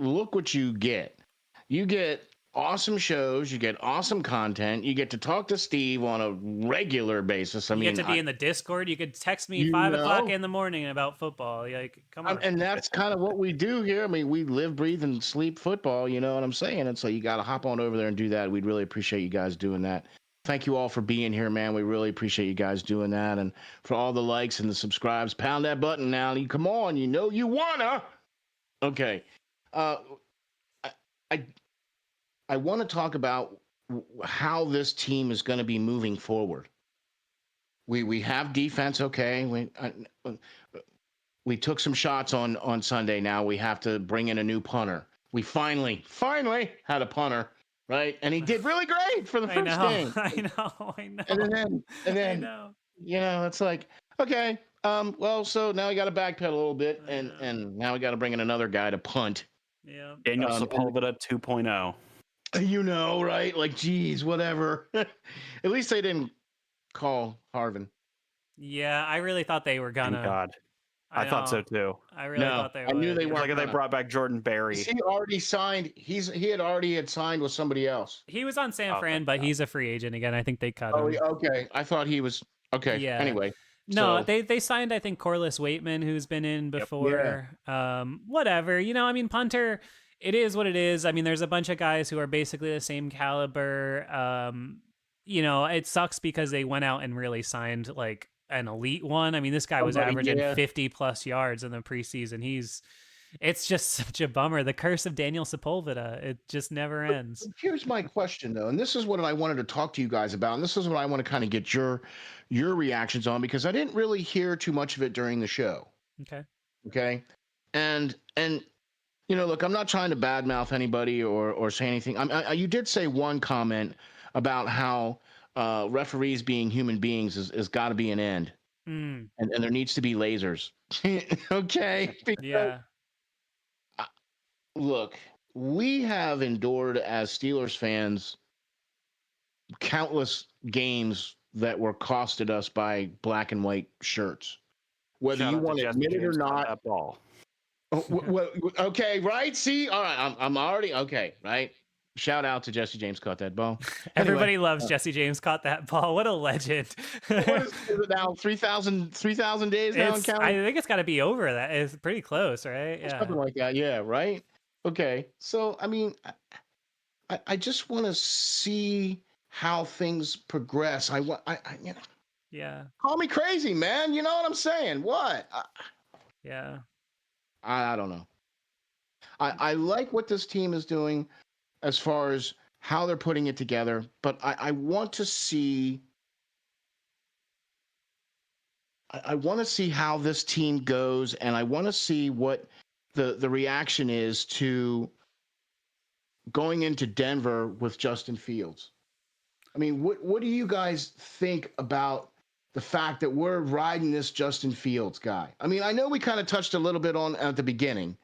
look what you get. You get awesome shows. You get awesome content. You get to talk to Steve on a regular basis. You get to be in the Discord. You could text me 5 o'clock in the morning about football. Like, come on. And that's kind of what we do here. I mean, we live, breathe, and sleep football. You know what I'm saying? And so you got to hop on over there and do that. We'd really appreciate you guys doing that. thank you all for being here, man. We really appreciate you guys doing that, and for all the likes and the subscribes. Pound that button now. Come on, you know you wanna. Okay, I I want to talk about how this team is going to be moving forward. We have defense, okay. We took some shots on Sunday. Now we have to bring in a new punter. We finally had a punter, right? And he did really great for the first game. I know. And then it's like, okay, well, so now we got to backpedal a little bit, and now we got to bring in another guy to punt. Yeah, Daniel Sepulveda 2.0. You know, right? Like, geez, whatever. At least they didn't call Harvin. Yeah, I really thought they were gonna. Thank God. I thought so too. I really thought they would. I knew they weren't. Like they brought back Jordan Berry. He already signed. He had already signed with somebody else. He was on San Fran, but he's a free agent again. I think they cut him. Okay. I thought he was okay. Yeah. Anyway. No, they signed, I think, Corliss Waitman, who's been in before. Yeah. Whatever. I mean, punter, it is what it is. I mean, there's a bunch of guys who are basically the same caliber. It sucks because they went out and really signed like an elite one. I mean, this guy was averaging 50 plus yards in the preseason. It's just such a bummer. The curse of Daniel Sepulveda. It just never ends. Here's my question though, and this is what I wanted to talk to you guys about, and this is what I want to kind of get your reactions on, because I didn't really hear too much of it during the show. Okay. And look, I'm not trying to badmouth anybody or say anything. You did say one comment about how referees being human beings is got to be an end, and there needs to be lasers. Okay. Yeah. Look, we have endured as Steelers fans countless games that were costed us by black and white shirts, whether you want to admit it or not. That ball. Okay, right? See, all right, I'm already okay, right? Shout out to Jesse James caught that ball. Everybody loves Jesse James caught that ball. What a legend. What is it now? 3,000 days now in counting? I think it's got to be over that. It's pretty close, right? Yeah. Something like that. Yeah, right? Okay. So, I mean, I just want to see how things progress. Yeah. Call me crazy, man. You know what I'm saying? What? Yeah. I don't know. I like what this team is doing as far as how they're putting it together, but I want to see. I want to see how this team goes, and I want to see what the reaction is to going into Denver with Justin Fields. I mean, what do you guys think about the fact that we're riding this Justin Fields guy? I mean, I know we kind of touched a little bit on at the beginning.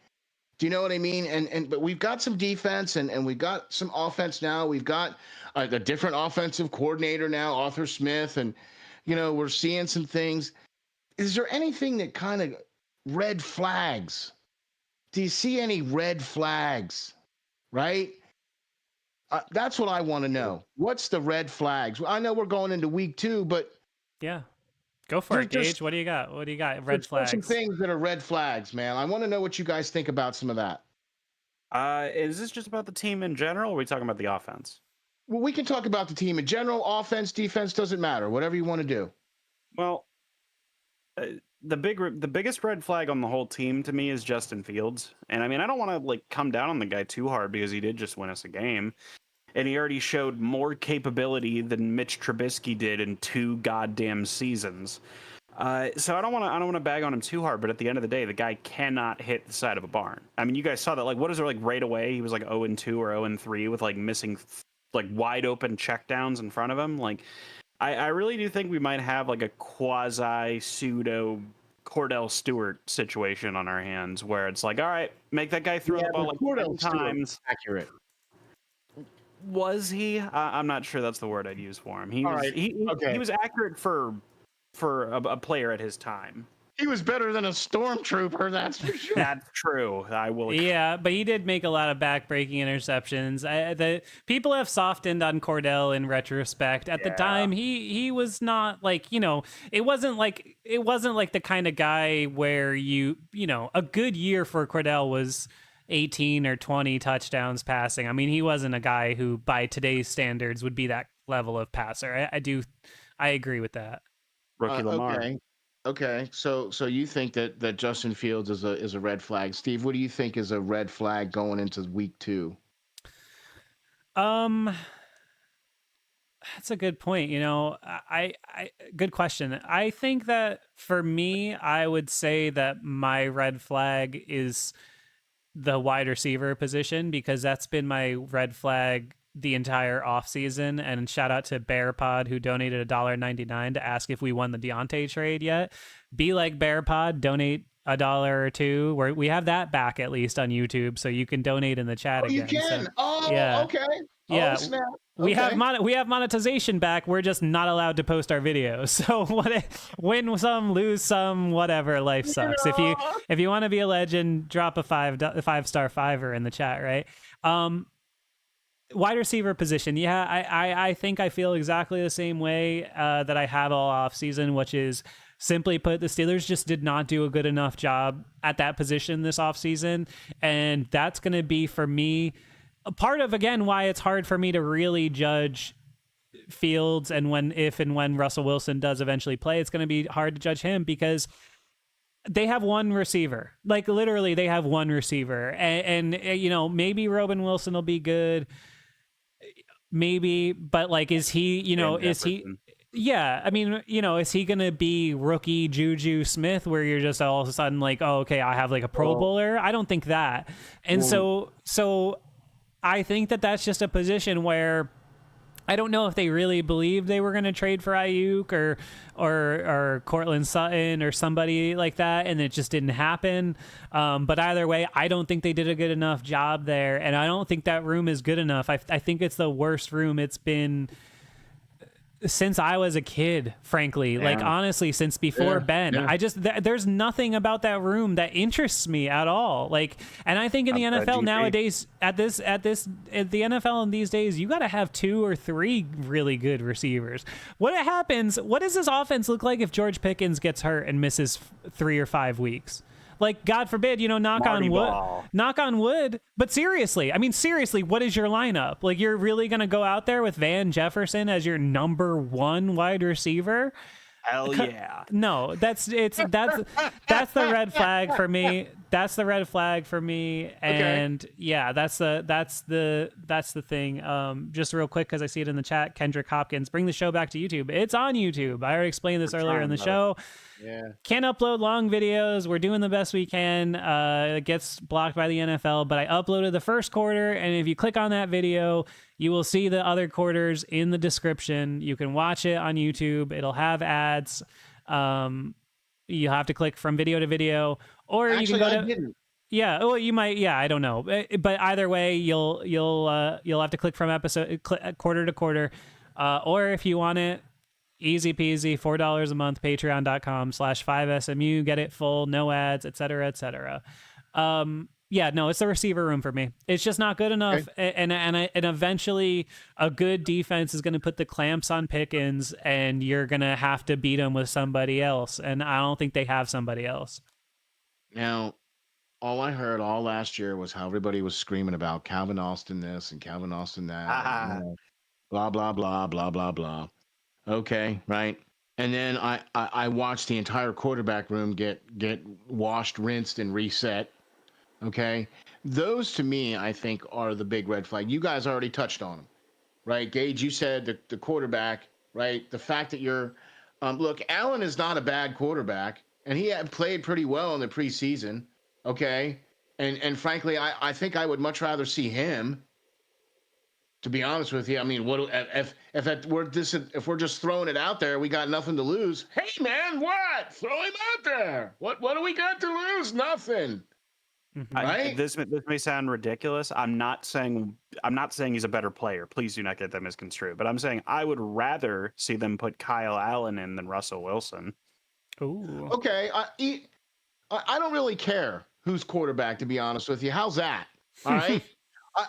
Do you know what I mean? But we've got some defense and we've got some offense now. We've got a different offensive coordinator now, Arthur Smith, and we're seeing some things. Is there anything that kind of red flags? Do you see any red flags? Right? That's what I want to know. What's the red flags? I know we're going into week 2, but yeah, go for it, Gage. What do you got? Red flags. Some things that are red flags, man. I want to know what you guys think about some of that. Is this just about the team in general, or are we talking about the offense? Well, we can talk about the team in general. Offense, defense, doesn't matter. Whatever you want to do. Well, the biggest red flag on the whole team to me is Justin Fields. And I mean, I don't want to come down on the guy too hard because he did just win us a game. And he already showed more capability than Mitch Trubisky did in 2 goddamn seasons. So I don't want to bag on him too hard, but at the end of the day, the guy cannot hit the side of a barn. I mean, you guys saw that. What is there right away? He was 0-2 or 0-3 with missing wide open checkdowns in front of him. I really do think we might have a quasi pseudo Cordell Stewart situation on our hands where it's all right, make that guy throw the ball Cordell 10 times. Accurate. Was he? I'm not sure that's the word I'd use for him. He was accurate for a player at his time. He was better than a stormtrooper, that's for sure. That's true. I will. Yeah, but he did make a lot of back-breaking interceptions. The people have softened on Cordell in retrospect. At the time, he was not it wasn't like the kind of guy where a good year for Cordell was 18 or 20 touchdowns passing. I mean, he wasn't a guy who, by today's standards, would be that level of passer. I agree with that. Rookie Lamar. Okay. So you think that Justin Fields is a red flag? Steve, what do you think is a red flag going into week 2? That's a good point. I good question. I think that for me, I would say that my red flag is the wide receiver position, because that's been my red flag the entire offseason. And shout out to BearPod, who donated $1.99 to ask if we won the Deontay trade yet. Be like BearPod, donate $1 or $2. Where we have that back at least on YouTube, so you can donate in the chat again. You can. So, yeah. Okay. Yeah. Oh, snap. We Okay. have monetization back. We're just not allowed to post our videos. So win some, lose some, whatever. Life sucks. If you want to be a legend, drop a 5-star $5 in the chat, right? Wide receiver position. Yeah, I think I feel exactly the same way that I have all off season, which is, simply put, the Steelers just did not do a good enough job at that position this offseason. And that's going to be, for me, a part of, again, why it's hard for me to really judge Fields, and if and when Russell Wilson does eventually play, it's going to be hard to judge him, because they have one receiver. Like, literally, they have one receiver. And maybe Robin Wilson will be good. Maybe, but like, is he, is he... Yeah, I mean, is he going to be rookie Juju Smith, where you're just all of a sudden like, oh, okay, I have like a Pro Bowler? I don't think that. And so I think that that's just a position where I don't know if they really believed they were going to trade for Ayuk or Cortland Sutton or somebody like that, and it just didn't happen. But either way, I don't think they did a good enough job there, and I don't think that room is good enough. I think it's the worst room it's been since I was a kid, frankly. Like, honestly, since before Ben. I just there's nothing about that room that interests me at all. Like, and I think in the NFL nowadays, at the NFL in these days, you got to have 2 or 3 really good receivers. What does this offense look like if George Pickens gets hurt and misses 3 or 5 weeks? Like, God forbid, knock on wood. But seriously, what is your lineup? Like, you're really going to go out there with Van Jefferson as your number 1 wide receiver? Hell yeah. No, that's the red flag for me. That's the red flag for me. And yeah, that's the thing. Just real quick, because I see it in the chat, Kendrick Hopkins, bring the show back to YouTube. It's on YouTube. I already explained this earlier in the show. Yeah. Can't upload long videos. We're doing the best we can. It gets blocked by the NFL, but I uploaded the first quarter, and if you click on that video, you will see the other quarters in the description. You can watch it on YouTube. It'll have ads. You have to click from video to video, or you can go to. Yeah, well, you might. Yeah, I don't know, but either way, you'll have to click from quarter to quarter, or if you want it, easy peasy, $4 a month, patreon.com/5SMU, get it full, no ads, etc., etc. Yeah, no, it's the receiver room for me. It's just not good enough. Okay. And eventually a good defense is going to put the clamps on Pickens, and you're going to have to beat him with somebody else. And I don't think they have somebody else. Now, all I heard all last year was how everybody was screaming about Calvin Austin this and Calvin Austin that. Blah, blah, blah, blah, blah, blah. Okay, right. And then I watched the entire quarterback room get washed, rinsed, and reset. Okay, those to me, I think, are the big red flag. You guys already touched on them, right? Gage, you said the quarterback, right? The fact that you're, look, Allen is not a bad quarterback, and he had played pretty well in the preseason. Okay, and frankly, I think I would much rather see him. To be honest with you, I mean, if we're just throwing it out there, we got nothing to lose. Hey man, what? Throw him out there. What do we got to lose? Nothing. Right? This may sound ridiculous. I'm not saying he's a better player. Please do not get that misconstrued. But I'm saying I would rather see them put Kyle Allen in than Russell Wilson. Ooh. Okay, I don't really care who's quarterback, to be honest with you. How's that? All right.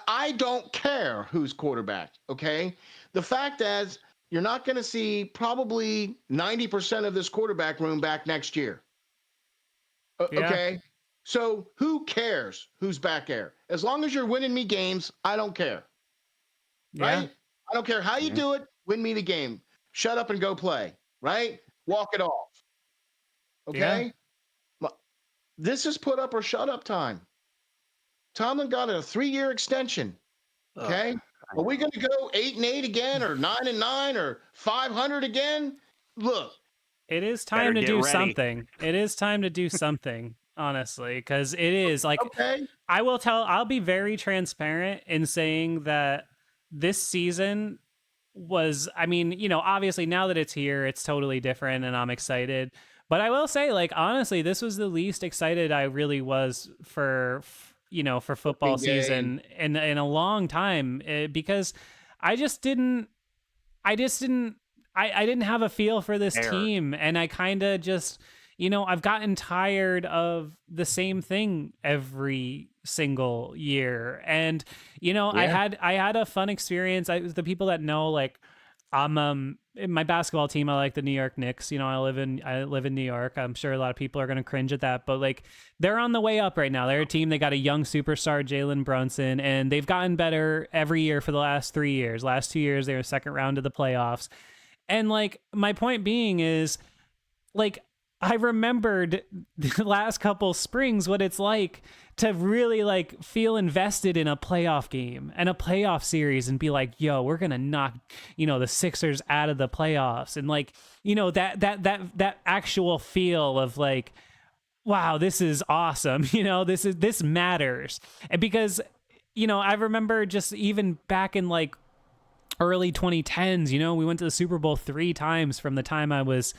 I don't care who's quarterback, okay? The fact is, you're not going to see probably 90% of this quarterback room back next year. Okay? So who cares who's back there? As long as you're winning me games, I don't care. Right? I don't care how you do it. win me the game. Shut up and go play, right? Walk it off. Okay? This is put up or shut up time. Tomlin got a 3-year extension. Okay? Are we going to go 8-8 again, or 9-9, or 500 again? Look. It is time to do something. It is time to do something, honestly, because it is like, okay. I'll be very transparent in saying that this season was, I mean, you know, obviously now that it's here, it's totally different and I'm excited. But I will say, like, honestly, this was the least excited I really was for football season in a long time, because I didn't have a feel for this team, and I kind of just, you know, I've gotten tired of the same thing every single year. And, you know, I had a fun experience. The people that know, like, in my basketball team, I like the New York Knicks. You know, I live in New York. I'm sure a lot of people are going to cringe at that, but like, they're on the way up right now. They're a team. They got a young superstar, Jalen Brunson, and they've gotten better every year for the last 3 years. Last 2 years, they were second round of the playoffs. And like, my point being is, like, I remembered the last couple springs what it's like to really like feel invested in a playoff game and a playoff series and be like, yo, we're going to knock, you know, the Sixers out of the playoffs. And like, you know, that actual feel of like, wow, this is awesome. You know, this matters. And because, you know, I remember just even back in like early 2010s, you know, we went to the Super Bowl 3 times from the time I was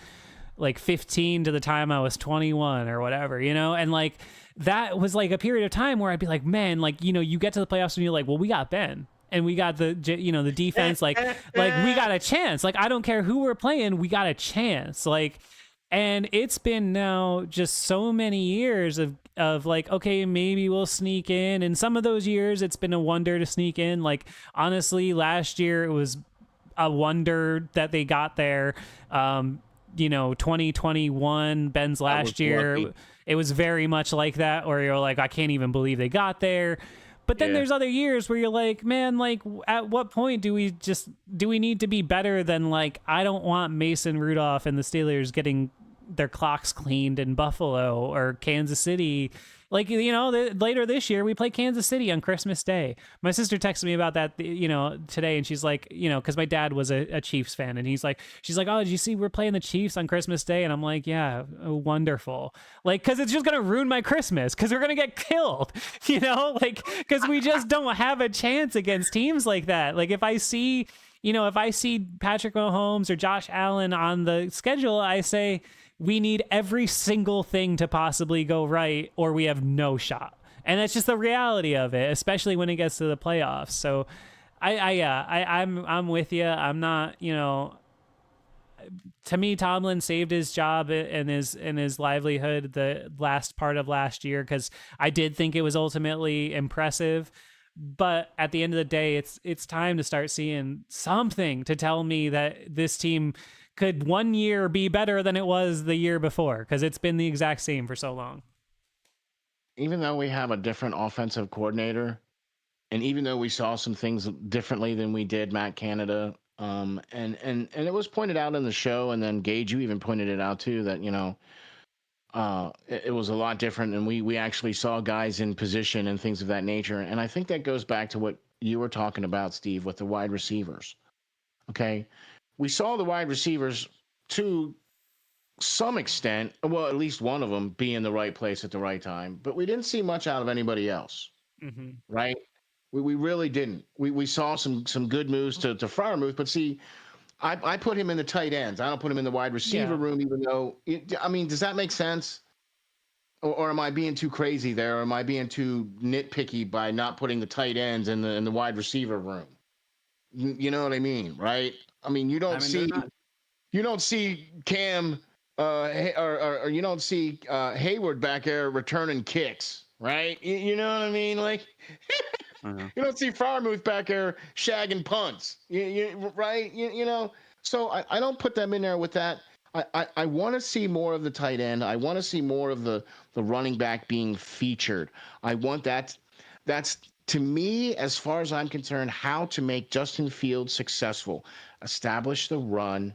like 15 to the time I was 21 or whatever, you know? And like, that was like a period of time where I'd be like, man, like, you know, you get to the playoffs and you're like, well, we got Ben and we got the, you know, the defense, like we got a chance. Like, I don't care who we're playing, we got a chance. Like, and it's been now just so many years of like, okay, maybe we'll sneak in. And some of those years it's been a wonder to sneak in. Like, honestly, last year it was a wonder that they got there. You know, 2021, Ben's last year, lucky. It was very much like that, where you're like, I can't even believe they got there. But then there's other years where you're like, man, like, at what point do we need to be better than, like, I don't want Mason Rudolph and the Steelers getting their clocks cleaned in Buffalo or Kansas City. Like, you know, later this year, we play Kansas City on Christmas Day. My sister texted me about that, you know, today, and she's like, you know, because my dad was a Chiefs fan, and she's like, oh, did you see we're playing the Chiefs on Christmas Day? And I'm like, yeah, wonderful. Like, because it's just going to ruin my Christmas, because we're going to get killed, you know, like, because we just don't have a chance against teams like that. Like, if I see Patrick Mahomes or Josh Allen on the schedule, I say, we need every single thing to possibly go right, or we have no shot. And that's just the reality of it, especially when it gets to the playoffs. So I'm with you. I'm not, you know, to me, Tomlin saved his job and his livelihood the last part of last year, because I did think it was ultimately impressive. But at the end of the day, it's time to start seeing something to tell me that this team could one year be better than it was the year before, because it's been the exact same for so long. Even though we have a different offensive coordinator, and even though we saw some things differently than we did Matt Canada, and it was pointed out in the show, and then Gage, you even pointed it out too, that, you know, it was a lot different, and we actually saw guys in position and things of that nature. And I think that goes back to what you were talking about, Steve, with the wide receivers. Okay. We saw the wide receivers to some extent, well, at least one of them be in the right place at the right time, but we didn't see much out of anybody else, right? We really didn't. We saw some good moves to Freiermuth, but see, I put him in the tight ends. I don't put him in the wide receiver room, even though, I mean, does that make sense? Or am I being too crazy there? Or am I being too nitpicky by not putting the tight ends in the wide receiver room? You know what I mean, right? I mean, you don't see Cam or you don't see Hayward back there returning kicks, right? You know what I mean? Like, you don't see Freiermuth back there shagging punts, right? You know, so I don't put them in there with that. I want to see more of the tight end. I want to see more of the running back being featured. I want that. That's To me, as far as I'm concerned, how to make Justin Fields successful, establish the run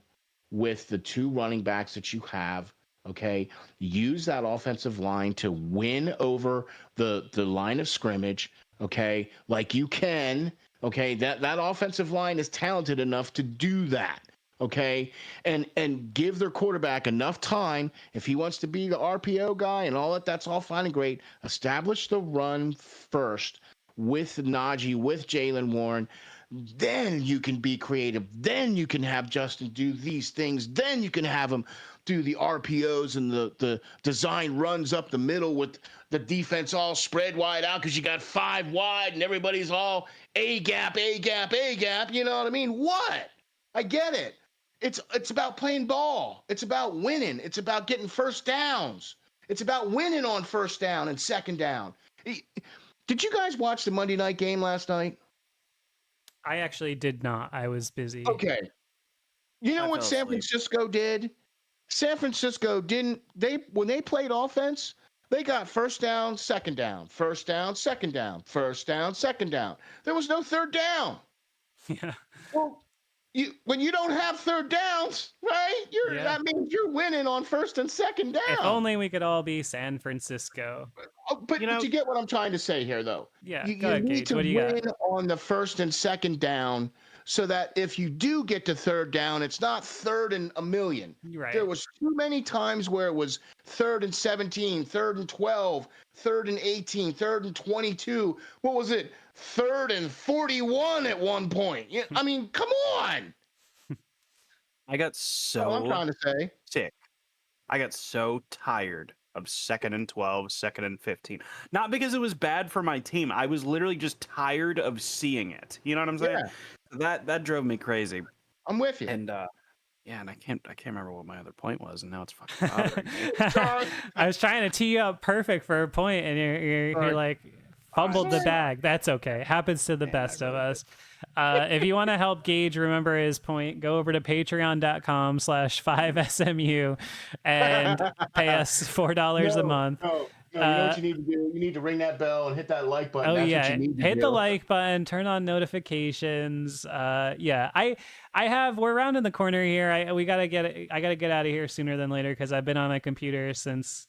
with the two running backs that you have. Okay, use that offensive line to win over the line of scrimmage. Okay, like you can. Okay, that offensive line is talented enough to do that. Okay, and give their quarterback enough time. If he wants to be the RPO guy and all that, that's all fine and great. Establish the run first with Najee, with Jalen Warren. Then you can be creative. Then you can have Justin do these things. Then you can have him do the RPOs and the design runs up the middle with the defense all spread wide out because you got 5 wide and everybody's all A gap, A gap, A gap. You know what I mean? What? I get it. It's about playing ball. It's about winning. It's about getting first downs. It's about winning on first down and second down. Did you guys watch the Monday night game last night? I actually did not. I was busy. Okay. You know what San Francisco did? San Francisco didn't. When they played offense, they got first down, second down, first down, second down, first down, second down. There was no third down. Yeah. Well, when you don't have third downs, right? That means you're winning on first and second down. If only we could all be San Francisco. But you get what I'm trying to say here, though. Yeah, you ahead, need Gage. to What do you win got? on the first and second down so that if you do get to third down, it's not third and a million. Right. There was too many times where it was third and 17, third and 12, third and 18, third and 22. What was it? Third and 41 at one point. I mean, come on. I got so I'm trying to say. sick. I got so tired of 2nd and 12, 2nd and 15. Not because it was bad for my team. I was literally just tired of seeing it. You know what I'm saying? Yeah. That drove me crazy. I'm with you. And and I can't remember what my other point was, and now it's fucking bothering me. I was trying to tee you up perfect for a point, and you're like fumbled the bag. That's okay. Happens to the best of us. If you want to help Gage remember his point, go over to patreon.com/5SMU and pay us $4 a month. No, you know what you need to do? You need to ring that bell and hit that like button. Oh, That's yeah. what you need to Hit do. the like button, turn on notifications. We're rounding the corner here. I gotta get out of here sooner than later because I've been on my computer since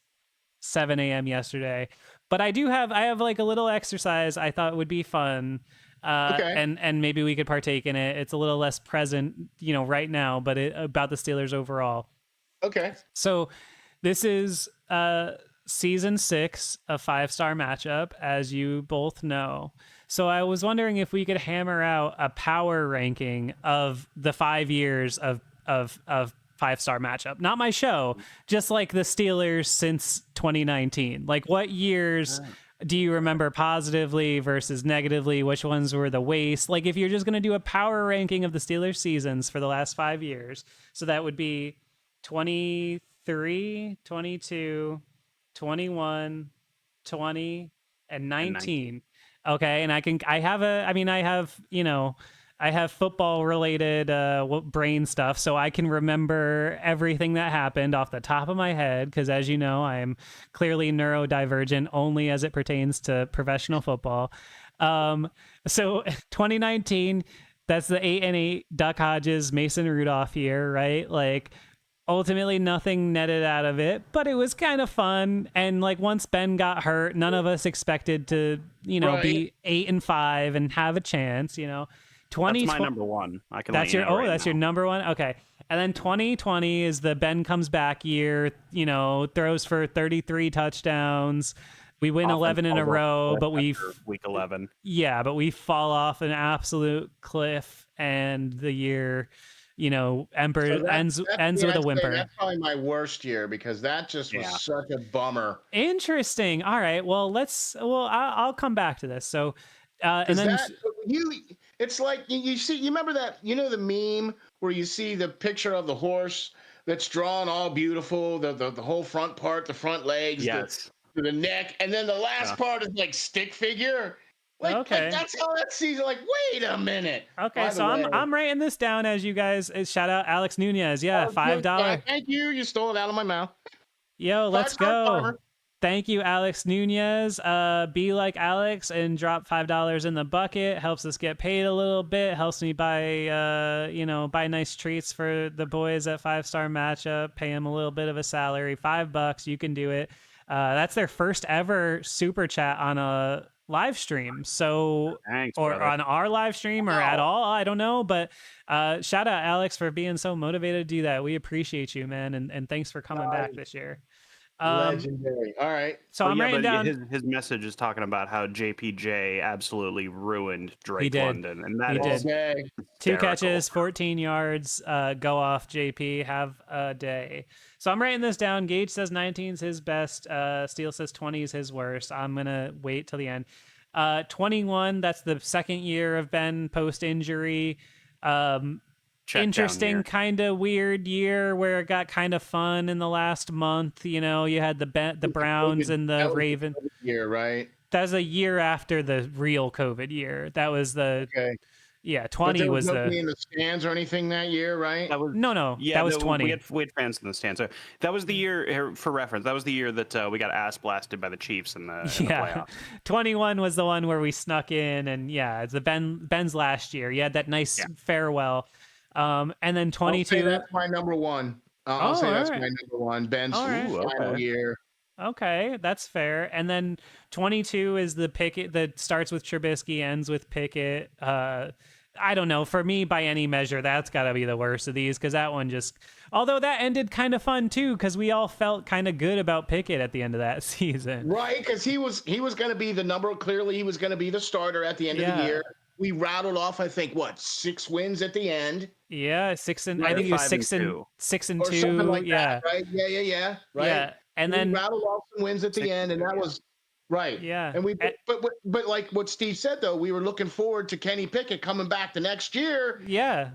7 a.m. yesterday. But I have like a little exercise I thought would be fun. Okay. And maybe we could partake in it. It's a little less present, right now, but about the Steelers overall. Okay. So this is season 6, a 5-star matchup, as you both know. So I was wondering if we could hammer out a power ranking of the 5 years of 5-star matchup. Not my show, just like the Steelers since 2019. Like, what years do you remember positively versus negatively? Which ones were the waste? Like, if you're just going to do a power ranking of the Steelers seasons for the last 5 years, so that would be 23, 22, 21, 20, and 19. Okay, and I have football related brain stuff, so I can remember everything that happened off the top of my head, because as you know, I am clearly neurodivergent only as it pertains to professional football. So 2019, that's the 8-8 Duck Hodges, Mason Rudolph year, right? Like, ultimately nothing netted out of it, but it was kind of fun. And like, once Ben got hurt, none of us expected to, be 8-5 and have a chance, 20, that's my number one. I can. That's your number one. Okay, and then 2020 is the Ben comes back year. Throws for 33 touchdowns. We win 11 in a row, but week 11. Yeah, but we fall off an absolute cliff, and the year, ends with a whimper. That's probably my worst year because that just was such a bummer. Interesting. All right. Well, I'll come back to this. So, and then it's like you remember that, the meme where you see the picture of the horse that's drawn all beautiful, the whole front part, the front legs, the neck, and then the last part is like stick figure. Like that's how that season. Like, wait a minute. Okay, so I'm writing this down as you guys. Shout out Alex Nunez. Yeah, $5. Thank you. You stole it out of my mouth. Yo, let's go. Thank you, Alex Nunez. Be like Alex and drop $5 in the bucket. Helps us get paid a little bit. Helps me buy, buy nice treats for the boys at 5-Star Matchup. Pay them a little bit of a salary. $5. You can do it. That's their first ever super chat on a live stream. So, Thanks, or brother. on our live stream or at all. I don't know. But shout out Alex for being so motivated to do that. We appreciate you, man. And thanks for coming back this year. Legendary. All right. So I'm writing down his message is talking about how JPJ absolutely ruined Drake did. London, and that He is did. Okay. 2 hysterical. catches, 14 yards. Go off, JP. Have a day. So I'm writing this down. Gage says 19 is his best. Steele says 20 is his worst. I'm gonna wait till the end. 21. That's the second year of Ben post injury. Check Interesting, down here. kind of weird year where it got kind of fun in the last month. You know, you had the Browns and That the was Ravens. the year, right? That was a year after the real COVID year. That was the Okay. yeah. But 20 there was nobody the in the stands or anything that year, right? That was no. yeah. That was 20. We had fans in the stands. So that was the year, for reference. That was the year that we got ass blasted by the Chiefs in the Yeah, playoffs. 21 was the one where we snuck in, and yeah, it's the Ben's last year. You had that nice farewell, and then I'll 22. say that's my number one. I'll Oh, say that's all my right. number one. Ben's All right. final Okay. year. Okay, that's fair. And then 22 is the Pickett that starts with Trubisky, ends with Pickett. I don't know. For me, by any measure, that's got to be the worst of these because that one just. Although that ended kind of fun too, because we all felt kind of good about Pickett at the end of that season. Right, because he was going to be the number. Clearly, he was going to be the starter at the end of the Yeah. year. We rattled off, I think, 6 wins at the end, Yeah, 6 and I Right, think he was 5 6 and and 2. 6 and or 2. something like Yeah, that, right? Yeah. Right. yeah, and then we rattled off some wins at the 6 end, and that yeah. was right. Yeah. And we, And- but like what Steve said though, we were looking forward to Kenny Pickett coming back the next year, yeah.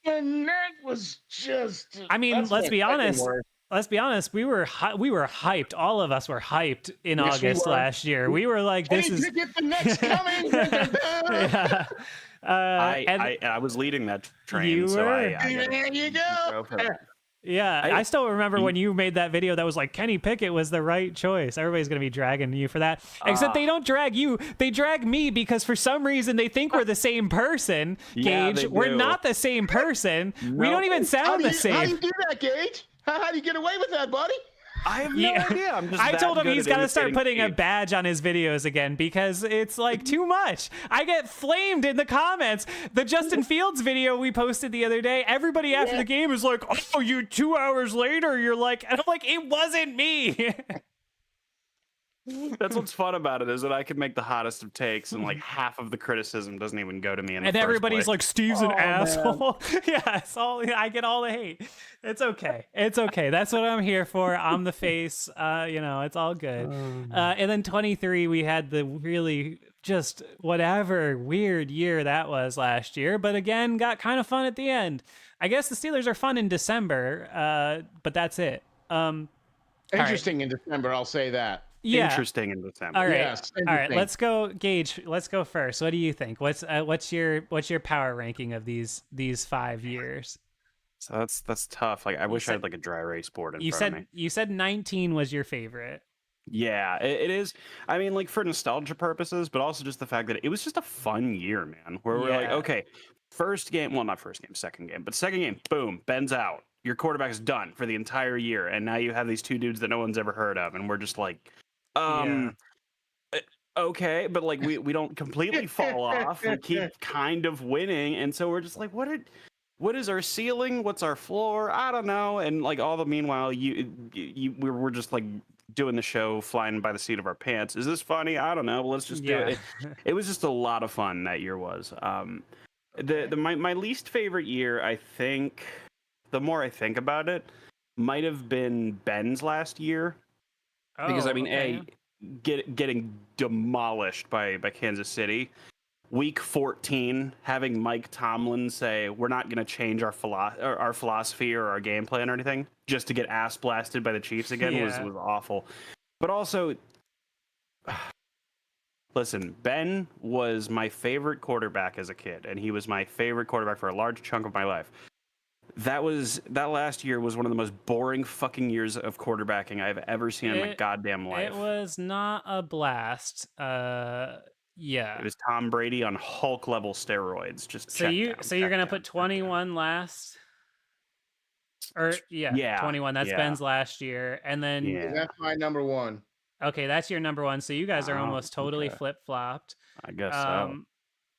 and that was just. I mean, that's let's my be second honest. worst. Let's be honest. We were hyped. All of us were hyped in Yes, we August were. last year. We were like, "This Kenny is." Pickett, the next coming. Yeah. And I was leading that train, You so were. I There you go. drove for that. yeah, I still remember when you made that video that was like Kenny Pickett was the right choice. Everybody's gonna be dragging you for that. Except they don't drag you. They drag me because for some reason they think we're the same person. Yeah, Gage, they we're do. not the same person. We No. don't even How sound do the you same. do that, Gage? How do you get away with that, buddy? I have no idea. I'm just I that told him good he's at got to start imitating putting a Steve. badge on his videos again because it's like too much. I get flamed in the comments. The Justin Fields video we posted the other day, everybody after the game is like, "Oh, you 2 hours later, you're like," and I'm like, "It wasn't me." That's what's fun about it is that I can make the hottest of takes, and like half of the criticism doesn't even go to me. In the And first everybody's place. like, "Steve's an Oh, man. asshole." Yeah, it's all I get all the hate. It's okay. It's okay. That's what I'm here for. I'm the face. It's all good. And then 23, we had the really just whatever weird year that was last year, but again, got kind of fun at the end. I guess the Steelers are fun in December, but that's it. Interesting in December, I'll say that. Yeah. interesting in December. All right. Yes, All right. interesting. Let's go, Gage. Let's go first. What do you think? What's your power ranking of these 5 years? So that's tough. Like I wish I said- had like a dry erase board in You front of said me. you said 19 was your favorite. Yeah, it is. I mean, like for nostalgia purposes, but also just the fact that it was just a fun year, man. Where we're like, Yeah. okay, first game, well, not first game, second game, but second game, boom, Ben's out. Your quarterback is done for the entire year, and now you have these two dudes that no one's ever heard of, and we're just like, okay, but like we don't completely fall off. We keep kind of winning, and so we're just like, what is our ceiling? What's our floor? I don't know. And like all the meanwhile, we're just like doing the show, flying by the seat of our pants. Is this funny? I don't know. Let's just do it. It was just a lot of fun that year was. My least favorite year, I think, the more I think about it, might have been Ben's last year. Because I mean, getting demolished by Kansas City. Week 14, having Mike Tomlin say we're not going to change our philosophy or our game plan or anything, just to get ass blasted by the Chiefs again was awful. But also, listen, Ben was my favorite quarterback as a kid, and he was my favorite quarterback for a large chunk of my life. that last year was one of the most boring fucking years of quarterbacking I've ever seen in my goddamn life. It was not a blast. Yeah. It was Tom Brady on Hulk level steroids. Just so you're gonna put 21 last, or yeah, 21. That's yeah. Ben's last year, and then Yeah. That's my number one. Okay, that's your number one. So you guys are almost totally flip flopped. I guess so.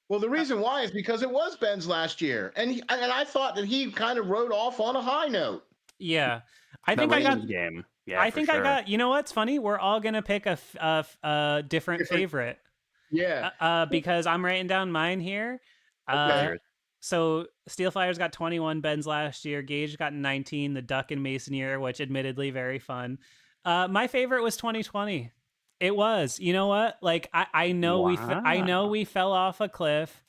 Well, the reason why is because it was Ben's last year, and I thought that he kind of rode off on a high note. Yeah, I think I got game. Yeah, I think I got. You know what's funny? We're all gonna pick a different favorite. Yeah. Because I'm writing down mine here. Okay. So Steel Flyers got 21 Ben's last year. Gage got 19. The Duck and Mason year, which admittedly very fun. My favorite was 2020. It was. You know what? Like I know we fell off a cliff,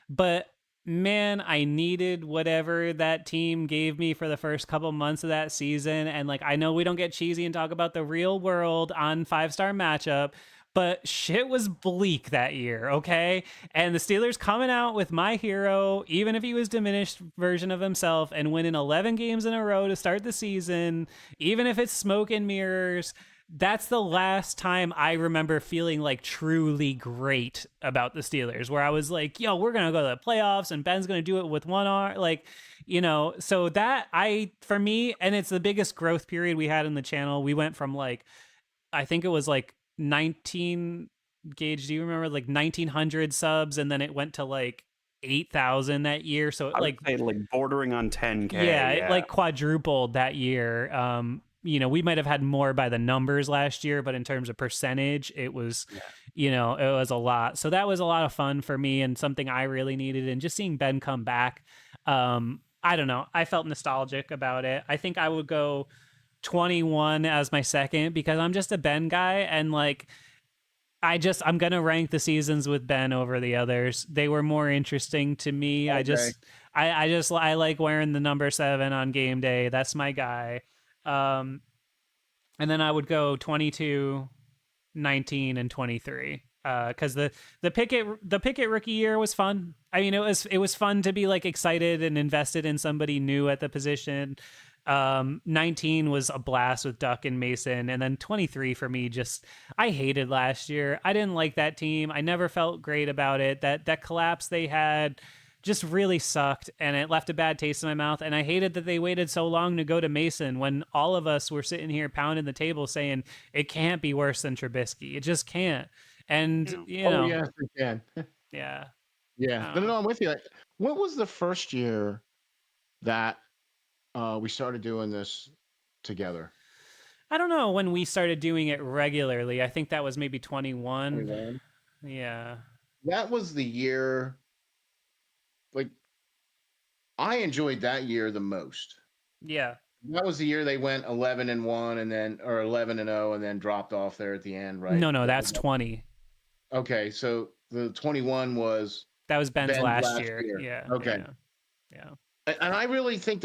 but man, I needed whatever that team gave me for the first couple months of that season. And like I know we don't get cheesy and talk about the real world on 5-star matchup, but shit was bleak that year, okay? And the Steelers coming out with my hero, even if he was diminished version of himself, and winning 11 games in a row to start the season, even if it's smoke and mirrors. That's the last time I remember feeling like truly great about the Steelers, where I was like, yo, we're going to go to the playoffs and Ben's going to do it with one arm. Like, so that for me, and it's the biggest growth period we had in the channel. We went from like, I think it was like 19, Gage, do you remember, like 1,900 subs, and then it went to like 8,000 that year. So I would say like bordering on 10K. Yeah, it like quadrupled that year. We might have had more by the numbers last year, but in terms of percentage, it was, it was a lot. So that was a lot of fun for me and something I really needed. And just seeing Ben come back, I don't know. I felt nostalgic about it. I think I would go 21 as my second because I'm just a Ben guy. And like, I'm going to rank the seasons with Ben over the others. They were more interesting to me. Okay. I like wearing the number 7 on game day. That's my guy. And then I would go 22, 19, and 23. Because the Pickett rookie year was fun. I mean, it was fun to be like excited and invested in somebody new at the position. 19 was a blast with Duck and Mason, and then 23 for me, I hated last year. I didn't like that team. I never felt great about it. That collapse they had just really sucked, and it left a bad taste in my mouth. And I hated that they waited so long to go to Mason when all of us were sitting here pounding the table saying it can't be worse than Trubisky. It just can't. And yes, it can. Yeah. No, I'm with you. What was the first year that we started doing this together? I don't know when we started doing it regularly. I think that was maybe 21. Yeah. That was the year. Like, I enjoyed that year the most. Yeah. That was the year they went 11-1 and then, or 11-0 and then dropped off there at the end, right? No, that's 20. Okay, so the 21 was Ben's last year. Yeah. Okay. Yeah. And I really think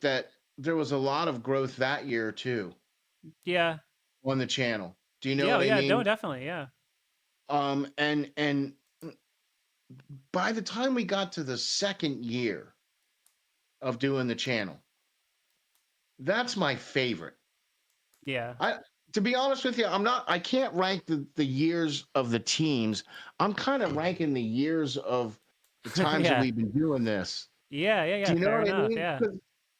that there was a lot of growth that year too. Yeah. On the channel. Do you know what I mean? No, definitely, yeah. And by the time we got to the second year of doing the channel, that's my favorite. Yeah. To be honest with you, I can't rank the years of the teams. I'm kind of ranking the years of the times that we've been doing this. Yeah. Do you know Fair what enough. I mean? Yeah.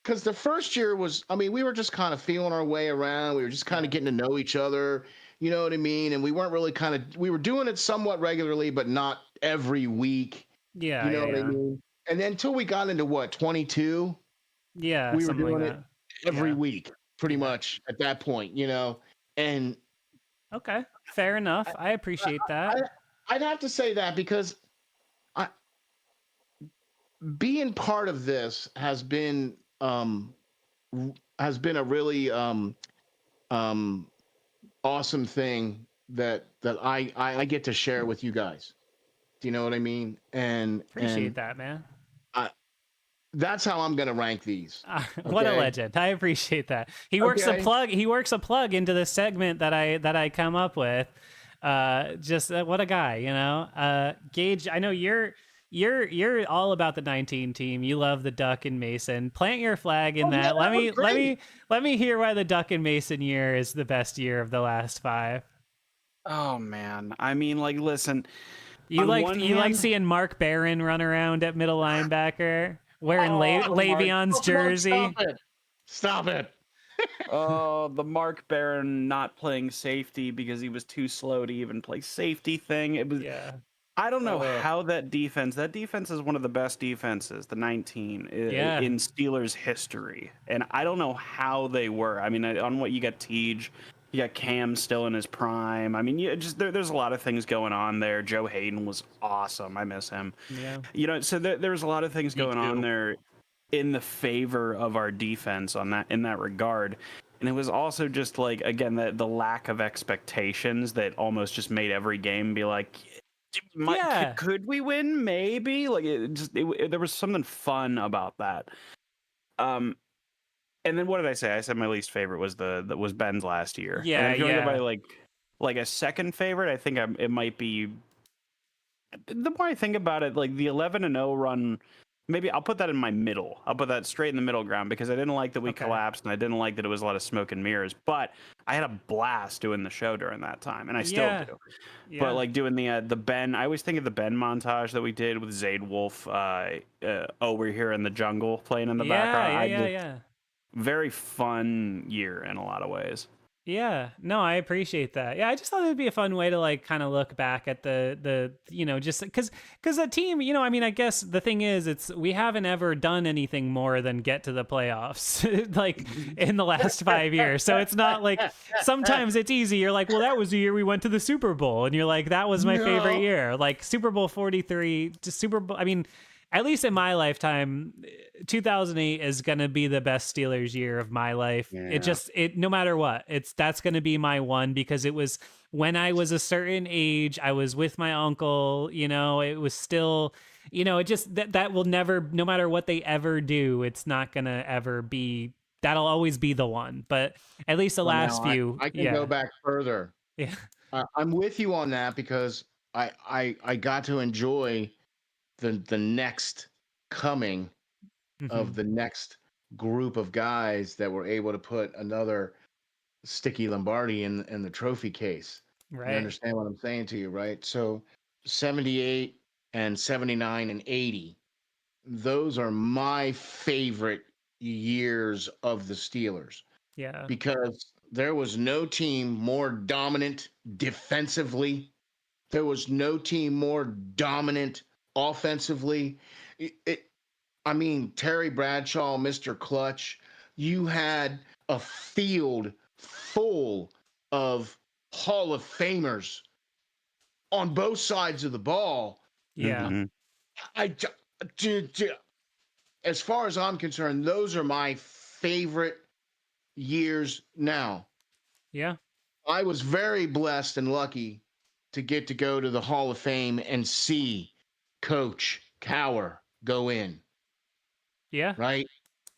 Because the first year was, we were just kind of feeling our way around. We were just kind of getting to know each other. You know what I mean? And we weren't really we were doing it somewhat regularly, but not every week. Yeah. You know what I mean? And then until we got into 22? Yeah. We were doing like it every week, pretty much at that point, And okay, fair enough. I appreciate that. I'd have to say that because being part of this has been a really awesome thing that I get to share with you guys. Do you know what I mean? And appreciate that, man. That's how I'm gonna rank these. What a legend! I appreciate that. He works a plug. He works a plug into the segment that I come up with. What a guy, Gage. I know you're you're all about the 19 team. You love the Duck and Mason. Plant your flag in that. Yeah, Let me hear why the Duck and Mason year is the best year of the last 5. Oh man, I mean, like, listen. You On like one you like hand- seeing Mark Barron run around at middle linebacker wearing Le'Veon's jersey. Stop it. Oh, the Mark Barron not playing safety because he was too slow to even play safety thing. It was. Yeah. I don't know how that defense is one of the best defenses, the 19, Yeah. in Steelers history. And I don't know how they were. I mean, on what you got Tej, you got Cam still in his prime. I mean, there's a lot of things going on there. Joe Hayden was awesome. I miss him. Yeah. You know, so there's a lot of things going on too. there in the favor of our defense in that regard. And it was also just like, again, the lack of expectations that almost just made every game be like, could we win? Maybe. Like, there was something fun about that. And then what did I say? I said my least favorite was was Ben's last year. Yeah, and if you want to yeah. go by like a second favorite, I think it might be. The more I think about it, like the 11-0 run, maybe I'll put that in my middle. I'll put that straight in the middle ground because I didn't like that we collapsed and I didn't like that it was a lot of smoke and mirrors. But I had a blast doing the show during that time, and I still do. Yeah. But like doing the Ben, I always think of the Ben montage that we did with Zayd Wolf. We're here in the jungle playing in the background. Yeah. Very fun year in a lot of ways. Yeah, no, I appreciate that. Yeah, I just thought it would be a fun way to like kind of look back at the just because the team, I mean, I guess the thing is, we haven't ever done anything more than get to the playoffs like in the last 5 years. So it's not like sometimes it's easy. You're like, well, that was the year we went to the Super Bowl, and you're like, that was my favorite year. Like Super Bowl 43, just Super Bowl. I mean, at least in my lifetime, 2008 is going to be the best Steelers year of my life. Yeah. No matter what, that's going to be my one because it was when I was a certain age, I was with my uncle, it was still, it just, that will never, no matter what they ever do, it's not going to ever be, that'll always be the one. But at least the last few. I can go back further. Yeah. I'm with you on that because I got to enjoy the next coming of the next group of guys that were able to put another Sticky Lombardi in the trophy case. Right. You understand what I'm saying to you, right? So 78 and 79 and 80, those are my favorite years of the Steelers. Yeah. Because there was no team more dominant defensively. There was no team more dominant offensively. I mean, Terry Bradshaw, Mr. Clutch, you had a field full of Hall of Famers on both sides of the ball. Yeah. As far as I'm concerned, those are my favorite years now. Yeah. I was very blessed and lucky to get to go to the Hall of Fame and see Coach Cowher go in. Yeah. Right?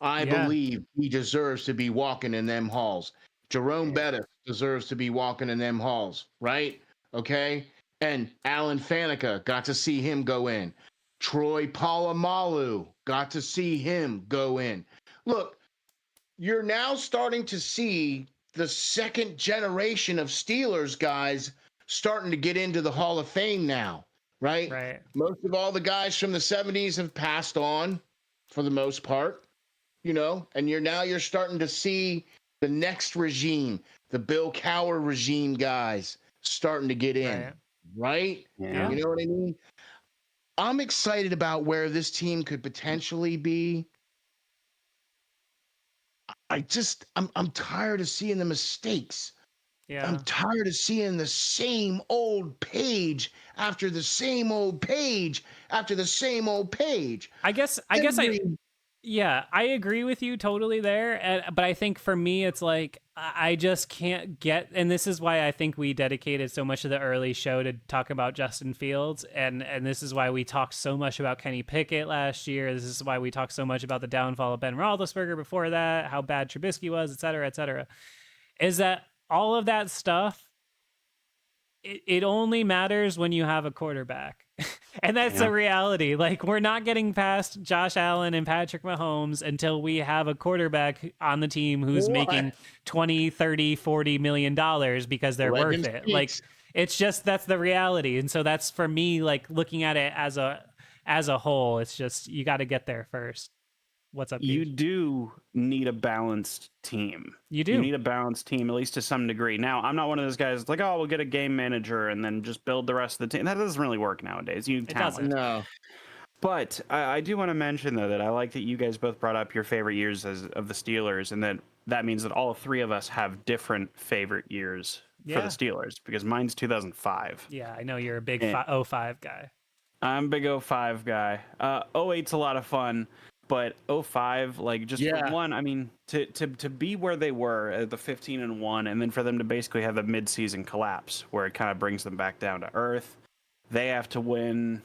I believe he deserves to be walking in them halls. Jerome Bettis deserves to be walking in them halls, right? Okay? And Alan Faneca, got to see him go in. Troy Polamalu, got to see him go in. Look, you're now starting to see the second generation of Steelers guys starting to get into the Hall of Fame now, right? Right. Most of all the guys from the 70s have passed on for the most part, and you're starting to see the next regime, the Bill Cowher regime guys starting to get in, right? Yeah. You know what I mean? I'm excited about where this team could potentially be. I'm tired of seeing the mistakes. Yeah. I'm tired of seeing the same old page after the same old page after the same old page. I agree with you totally there. But I think for me, it's like, I just can't get, and this is why I think we dedicated so much of the early show to talk about Justin Fields. And this is why we talked so much about Kenny Pickett last year. This is why we talked so much about the downfall of Ben Roethlisberger before that, how bad Trubisky was, et cetera, is that all of that stuff, it only matters when you have a quarterback. And that's Yeah. the reality. Like, we're not getting past Josh Allen and Patrick Mahomes until we have a quarterback on the team who's What? making 20, 30, 40 million dollars because they're Legend worth it. Like, speaks. it's just, that's the reality. And so that's, for me, like, looking at it as a whole, it's just, you got to get there first. What's up, You Gage? do need a balanced team. You do. You need a balanced team, at least to some degree. Now, I'm not one of those guys that's like, oh, we'll get a game manager and then just build the rest of the team. That doesn't really work nowadays. You need talent. doesn't. No. But I do want to mention, though, that I like that you guys both brought up your favorite years of the Steelers, and that means that all three of us have different favorite years for Yeah. the Steelers, because mine's 2005. Yeah, I know you're a big And- 05 guy. I'm a big 05 guy. 08's a lot of fun, but 05, like, just Yeah. for one, I mean, to be where they were at the 15-1, and then for them to basically have the midseason collapse where it kind of brings them back down to earth. They have to win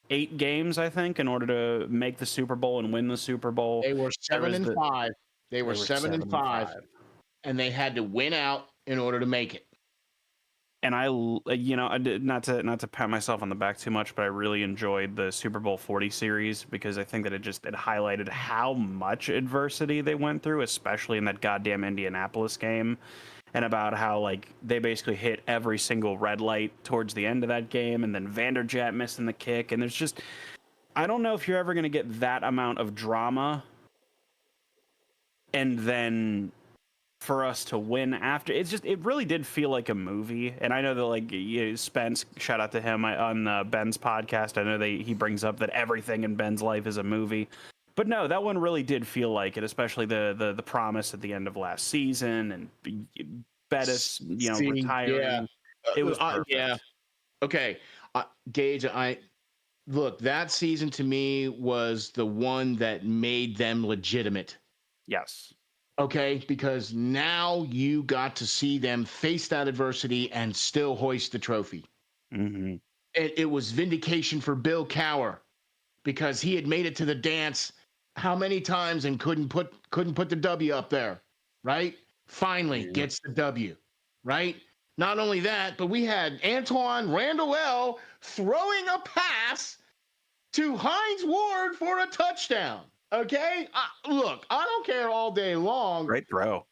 8 games, I think, in order to make the Super Bowl and win the Super Bowl. They were 7-5. They were 7-5, 7-5. and they had to win out in order to make it. And I did not to pat myself on the back too much, but I really enjoyed the Super Bowl 40 series because I think that it highlighted how much adversity they went through, especially in that goddamn Indianapolis game, and about how, like, they basically hit every single red light towards the end of that game, and then Vanderjagt missing the kick, and there's just, I don't know if you're ever going to get that amount of drama and then for us to win after. It really did feel like a movie. And I know that, like, Spence, shout out to him on Ben's podcast, I know he brings up that everything in Ben's life is a movie, but no, that one really did feel like it, especially the promise at the end of last season and Bettis, retiring. Yeah. It was perfect. yeah. Okay, Gage, look, that season to me was the one that made them legitimate. Yes. Okay, because now you got to see them face that adversity and still hoist the trophy. Mm-hmm. It was vindication for Bill Cowher because he had made it to the dance how many times and couldn't put the W up there, right? Finally gets the W, right? Not only that, but we had Antoine Randall throwing a pass to Hines Ward for a touchdown. Okay, look, I don't care all day long. Great throw.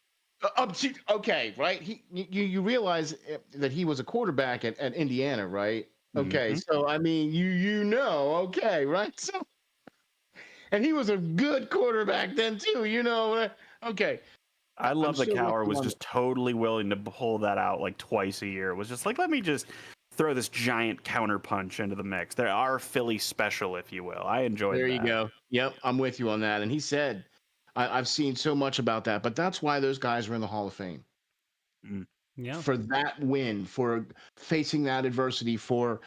Okay, right? You realize that he was a quarterback at Indiana, right? Okay, Mm-hmm. so I mean, okay, right? So, and he was a good quarterback then too, Okay. I love that still Cowher with you was on just totally willing to pull that out like twice a year. It was just like, let me just throw this giant counter punch into the mix. There are Philly special, if you will. I enjoyed There that. you go. Yep, I'm with you on that. And he said, I've seen so much about that, but that's why those guys are in the Hall of Fame. Yeah. For that win, for facing that adversity, for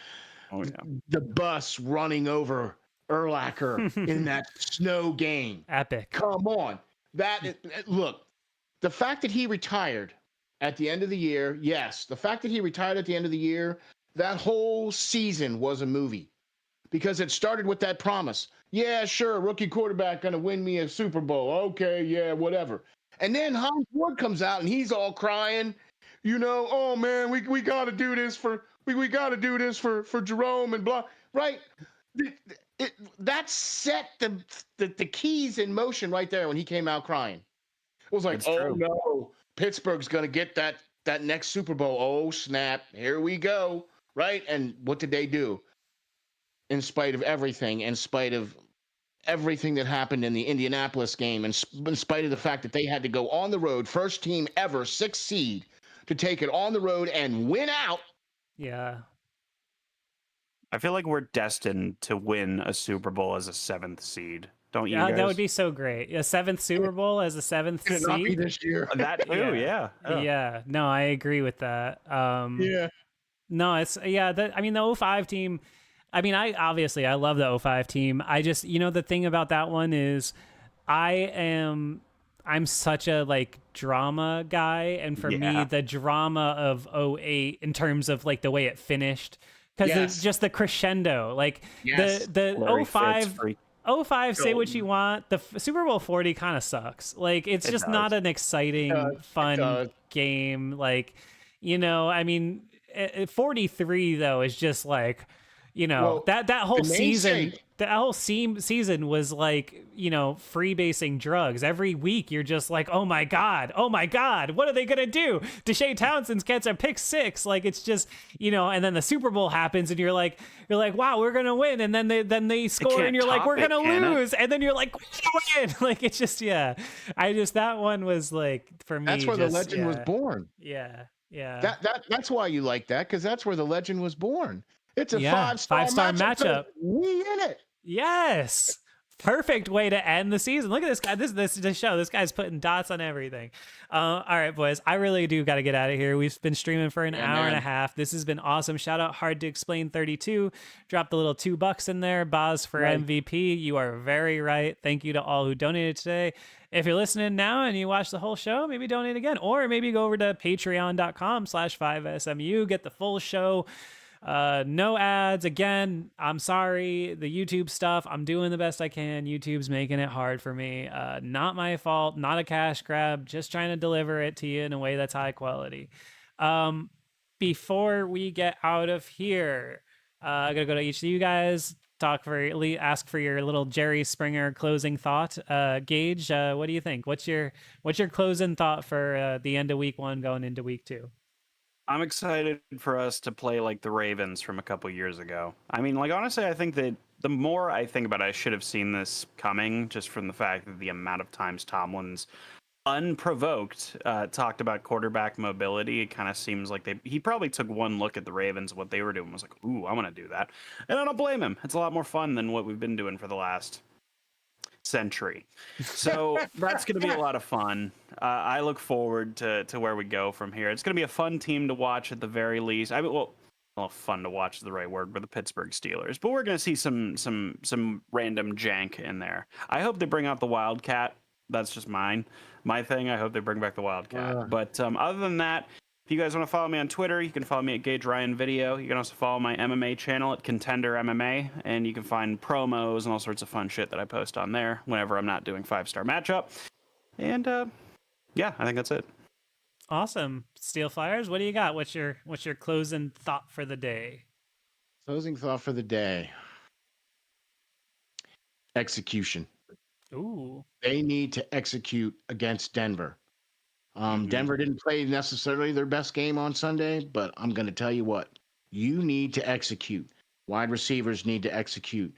the bus running over Urlacher in that snow game. Epic. Come on. Look, the fact that he retired at the end of the year, yes, the fact that he retired at the end of the year, that whole season was a movie because it started with that promise. Yeah, sure, rookie quarterback going to win me a Super Bowl. Okay, yeah, whatever. And then Hines Ward comes out and he's all crying, oh man, we got to do this for Jerome and blah, right? That set the keys in motion right there when he came out crying. It was like, no, Pittsburgh's going to get that next Super Bowl. Oh, snap. Here we go. Right? And what did they do? In spite of everything, that happened in the Indianapolis game, and in spite of the fact that they had to go on the road, first team ever, 6th seed, to take it on the road and win out. Yeah. I feel like we're destined to win a Super Bowl as a 7th seed. Don't you guys? That would be so great. A 7th Super Bowl as a 7th Could it not be seed. this year? That too, yeah. Yeah. No, I agree with that. Yeah. No, it's the 05 team. I mean, I love the 05 team. I just, the thing about that one is I'm such a like drama guy, and for me the drama of 08 in terms of like the way it finished, because it's just the crescendo, like the 05 say what you want, the Super Bowl 40 kind of sucks. Like it's just not an exciting fun game. Like, I mean, 43 though is just like, Well, that whole the season, namesake. that whole season was like, freebasing drugs. Every week you're just like, oh my god, what are they gonna do? Deshae Townsend's gets a pick six. Like, it's just, and then the Super Bowl happens and you're like, wow, we're gonna win, and then they score and you're like, we're gonna lose, and then you're like, we're gonna win. Like, it's just, that one was like, for me, That's where the legend was born. Yeah. That's why you like that, because that's where the legend was born. It's a five-star matchup. We in it. Yes. Perfect way to end the season. Look at this guy. This show. This guy's putting dots on everything. All right, boys. I really do got to get out of here. We've been streaming for an hour and a half. This has been awesome. Shout out Hard to Explain 32. Dropped a little $2 in there. Boz for MVP. You are very right. Thank you to all who donated today. If you're listening now and you watch the whole show, maybe donate again, or maybe go over to patreon.com/5SMU. Get the full show. No ads. Again, I'm sorry. The YouTube stuff, I'm doing the best I can. YouTube's making it hard for me. Not my fault. Not a cash grab. Just trying to deliver it to you in a way that's high quality. Before we get out of here, I'm gonna go to each of you guys. Ask for your little Jerry Springer closing thought. Gage, what do you think? What's your closing thought for the end of week 1 going into week 2? I'm excited for us to play like the Ravens from a couple years ago. I mean, like, honestly, I think that the more I think about it, I should have seen this coming, just from the fact that the amount of times Tomlin's unprovoked talked about quarterback mobility. It kind of seems like he probably took one look at the Ravens, what they were doing, was like, ooh, I want to do that. And I don't blame him. It's a lot more fun than what we've been doing for the last century. So that's going to be a lot of fun. I look forward to where we go from here. It's going to be a fun team to watch at the very least. I mean, well, fun to watch is the right word. We're the Pittsburgh Steelers, but we're going to see some random jank in there. I hope they bring out the Wildcat. That's just my thing. I hope they bring back the Wildcat. But other than that, if you guys want to follow me on Twitter, you can follow me at Gage Ryan Video. You can also follow my MMA channel at Contender MMA, and you can find promos and all sorts of fun shit that I post on there whenever I'm not doing 5-star matchup. And yeah, I think that's it. Awesome. Steel Flyers, what do you got? What's your closing thought for the day? Closing thought for the day. Execution. Ooh. They need to execute against Denver. Denver didn't play necessarily their best game on Sunday, but I'm going to tell you what. You need to execute. Wide receivers need to execute.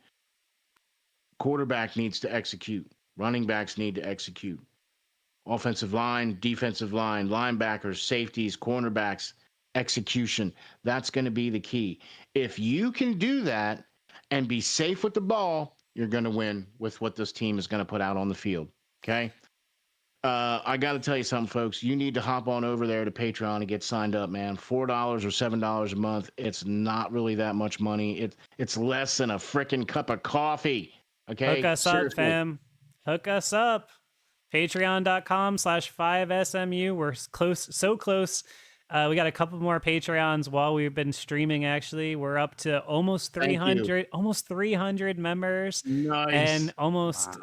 Quarterback needs to execute. Running backs need to execute. Offensive line, defensive line, linebackers, safeties, cornerbacks, execution. That's going to be the key. If you can do that and be safe with the ball, you're going to win with what this team is going to put out on the field. Okay? I got to tell you something, folks. You need to hop on over there to Patreon and get signed up, man. $4 or $7 a month. It's not really that much money. It's less than a freaking cup of coffee. Okay? Hook us up, fam. Hook us up. Patreon.com/5SMU. We're close, so close. We got a couple more Patreons while we've been streaming. Actually, we're up to almost 300 members. Nice. And almost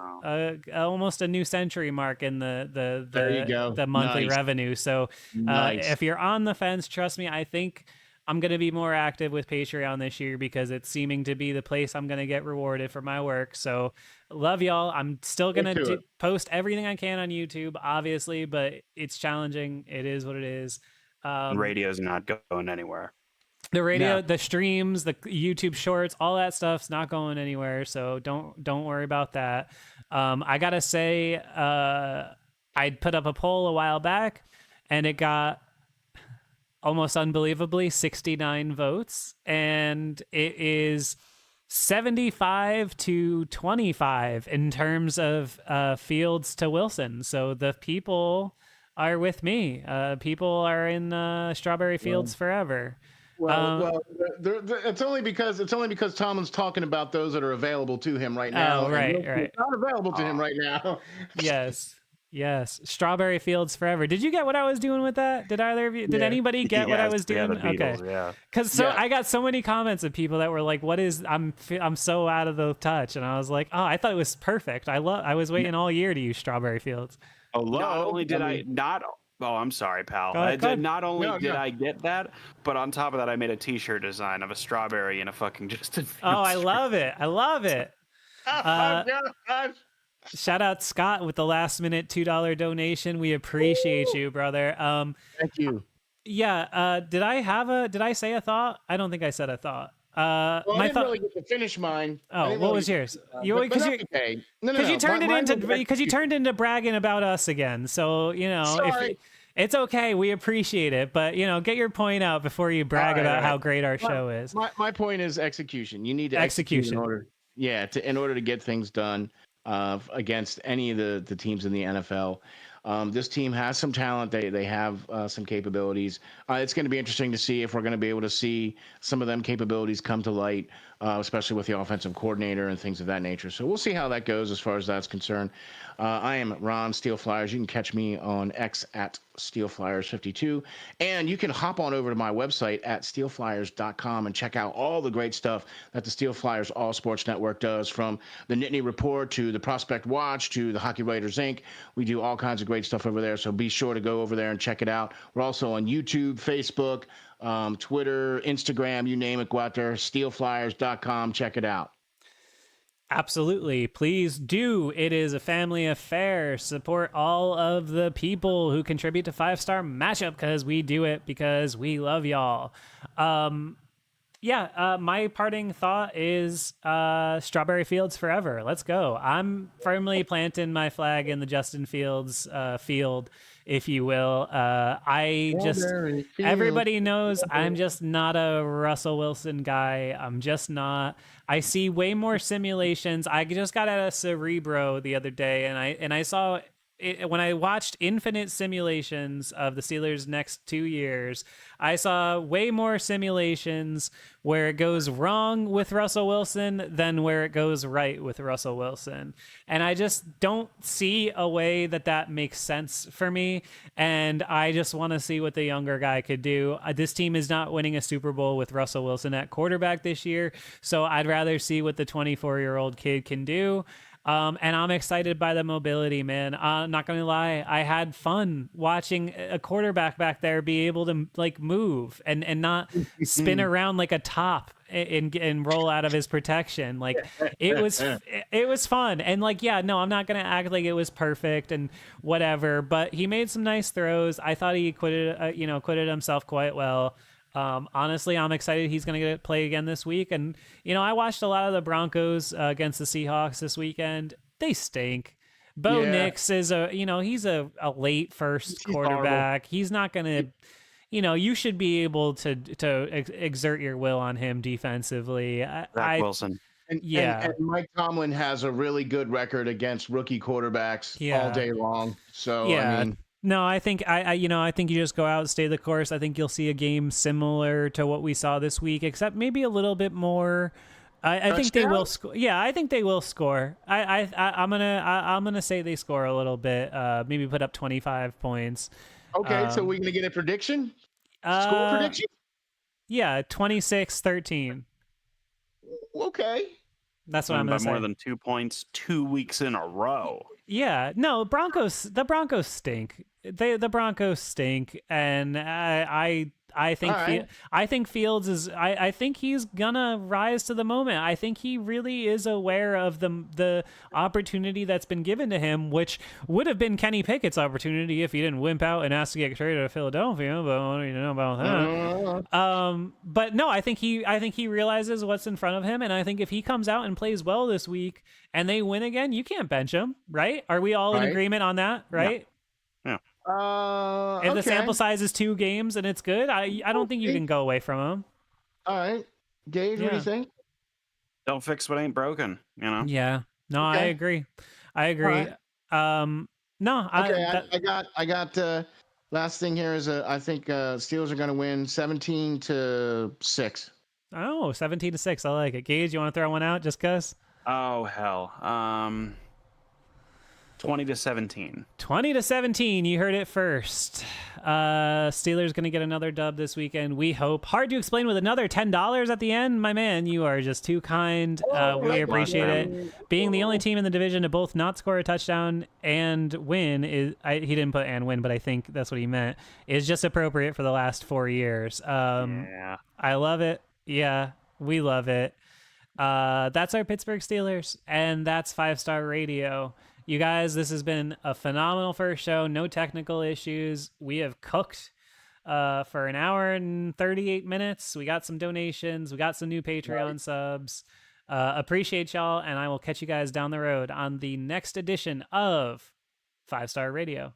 a new century mark in the monthly revenue. So if you're on the fence, trust me, I think I'm going to be more active with Patreon this year because it's seeming to be the place I'm going to get rewarded for my work. So love y'all. I'm still going to post everything I can on YouTube, obviously, but it's challenging. It is what it is. Radio's not going anywhere. The radio, the streams, the YouTube shorts, all that stuff's not going anywhere. So don't worry about that. I gotta say, I put up a poll a while back, and it got almost unbelievably 69 votes, and it is 75 to 25 in terms of Fields to Wilson. So the people are with me. People are in Strawberry Fields forever. It's only because Tomlin's talking about those that are available to him right now. Oh, right. It's not available to him right now. Yes. Strawberry Fields forever. Did you get what I was doing with that? Did either of you? Did anybody get what I was doing? The Beatles, okay. Because I got so many comments of people that were like, "What is? I'm so out of the touch," and I was like, "Oh, I thought it was perfect. I was waiting all year to use Strawberry Fields." Not only did I Oh, I'm sorry, pal. Go ahead, go ahead. Not only No, did no. I get that, but on top of that, I made a T-shirt design of a strawberry and a fucking Justin Fields. Oh, I shirt. love it. I love it. Oh Uh, gosh. Shout out Scott with the last minute $2 donation. We appreciate you, brother. Thank you. Yeah. Did I say a thought? I don't think I said a thought. Well, I My didn't thought. really get to finish mine. I Oh, didn't what really was get yours? to, You but because that's you okay. No, because you turned it mine into was because you turned into bragging about us again. So Sorry. if it's okay, we appreciate it. But get your point out before you brag about how great our show is. My point is execution. You need to execute in order. Yeah, in order to get things done against any of the teams in the NFL. This team has some talent. They have some capabilities. It's going to be interesting to see if we're going to be able to see some of them capabilities come to light, especially with the offensive coordinator and things of that nature. So we'll see how that goes as far as that's concerned. I am Ron Steel Flyers. You can catch me on X at SteelFlyers52. And you can hop on over to my website at steelflyers.com and check out all the great stuff that the Steel Flyers All Sports Network does, from the Nittany Report to the Prospect Watch to the Hockey Writers Inc. We do all kinds of great stuff over there, so be sure to go over there and check it out. We're also on YouTube, Facebook, Twitter, Instagram, you name it. Go out there, steelflyers.com, check it out. Absolutely. Please do. It is a family affair. Support all of the people who contribute to 5-Star Matchup, because we do it because we love y'all. My parting thought is Strawberry Fields forever. Let's go. I'm firmly planting my flag in the Justin Fields field, if you will. Everybody knows I'm just not a Russell Wilson guy. I'm just not. I see way more simulations. I just got out of Cerebro the other day, and I saw it, when I watched infinite simulations of the Steelers' next 2 years, I saw way more simulations where it goes wrong with Russell Wilson than where it goes right with Russell Wilson. And I just don't see a way that makes sense for me. And I just want to see what the younger guy could do. This team is not winning a Super Bowl with Russell Wilson at quarterback this year. So I'd rather see what the 24-year-old kid can do. And I'm excited by the mobility, man. Not going to lie. I had fun watching a quarterback back there be able to move and not spin around like a top and roll out of his protection. Like it was fun. And I'm not going to act like it was perfect and whatever, but he made some nice throws. I thought he acquitted himself quite well. Honestly, I'm excited he's going to play again this week. And, I watched a lot of the Broncos against the Seahawks this weekend. They stink. Bo Nix is he's a late first quarterback. Horrible. He's not going to, you should be able to exert your will on him defensively. Zach Wilson. And Mike Tomlin has a really good record against rookie quarterbacks all day long. So, I mean... No, I think I think you just go out and stay the course. I think you'll see a game similar to what we saw this week, except maybe a little bit more. I think they will score. Yeah, I think they will score. I'm gonna say they score a little bit. Maybe put up 25 points. Okay, so we're gonna get a prediction. Score prediction. Yeah, 26-13. Okay. That's what I'm gonna say. More than 2 points 2 weeks in a row. Yeah, no, the Broncos stink. The Broncos stink, and I think Fields is. I think he's gonna rise to the moment. I think he really is aware of the opportunity that's been given to him, which would have been Kenny Pickett's opportunity if he didn't wimp out and ask to get traded to Philadelphia. But what do you know about that? But no, I think he realizes what's in front of him, and I think if he comes out and plays well this week and they win again, you can't bench him, right? Are we all in agreement on that, right? Yeah. If the sample size is 2 games and it's good, I don't think you can go away from him. All right, Gage, what do you think? Don't fix what ain't broken. Yeah. No, I agree. Right. No. I got. Last thing here is I think Steelers are going to win 17-6. Oh, 17-6. I like it. Gage, you want to throw one out just cause? Oh hell. 20-17. 20-17. You heard it first. Steelers going to get another dub this weekend, we hope. Hard to explain with another $10 at the end. My man, you are just too kind. We appreciate it. Being the only team in the division to both not score a touchdown and win he didn't put and win, but I think that's what he meant, is just appropriate for the last 4 years. Yeah. I love it. Yeah, we love it. That's our Pittsburgh Steelers, and that's 5-Star Radio. You guys, this has been a phenomenal first show. No technical issues. We have cooked for an hour and 38 minutes. We got some donations. We got some new Patreon subs. Appreciate y'all, and I will catch you guys down the road on the next edition of 5-Star Radio.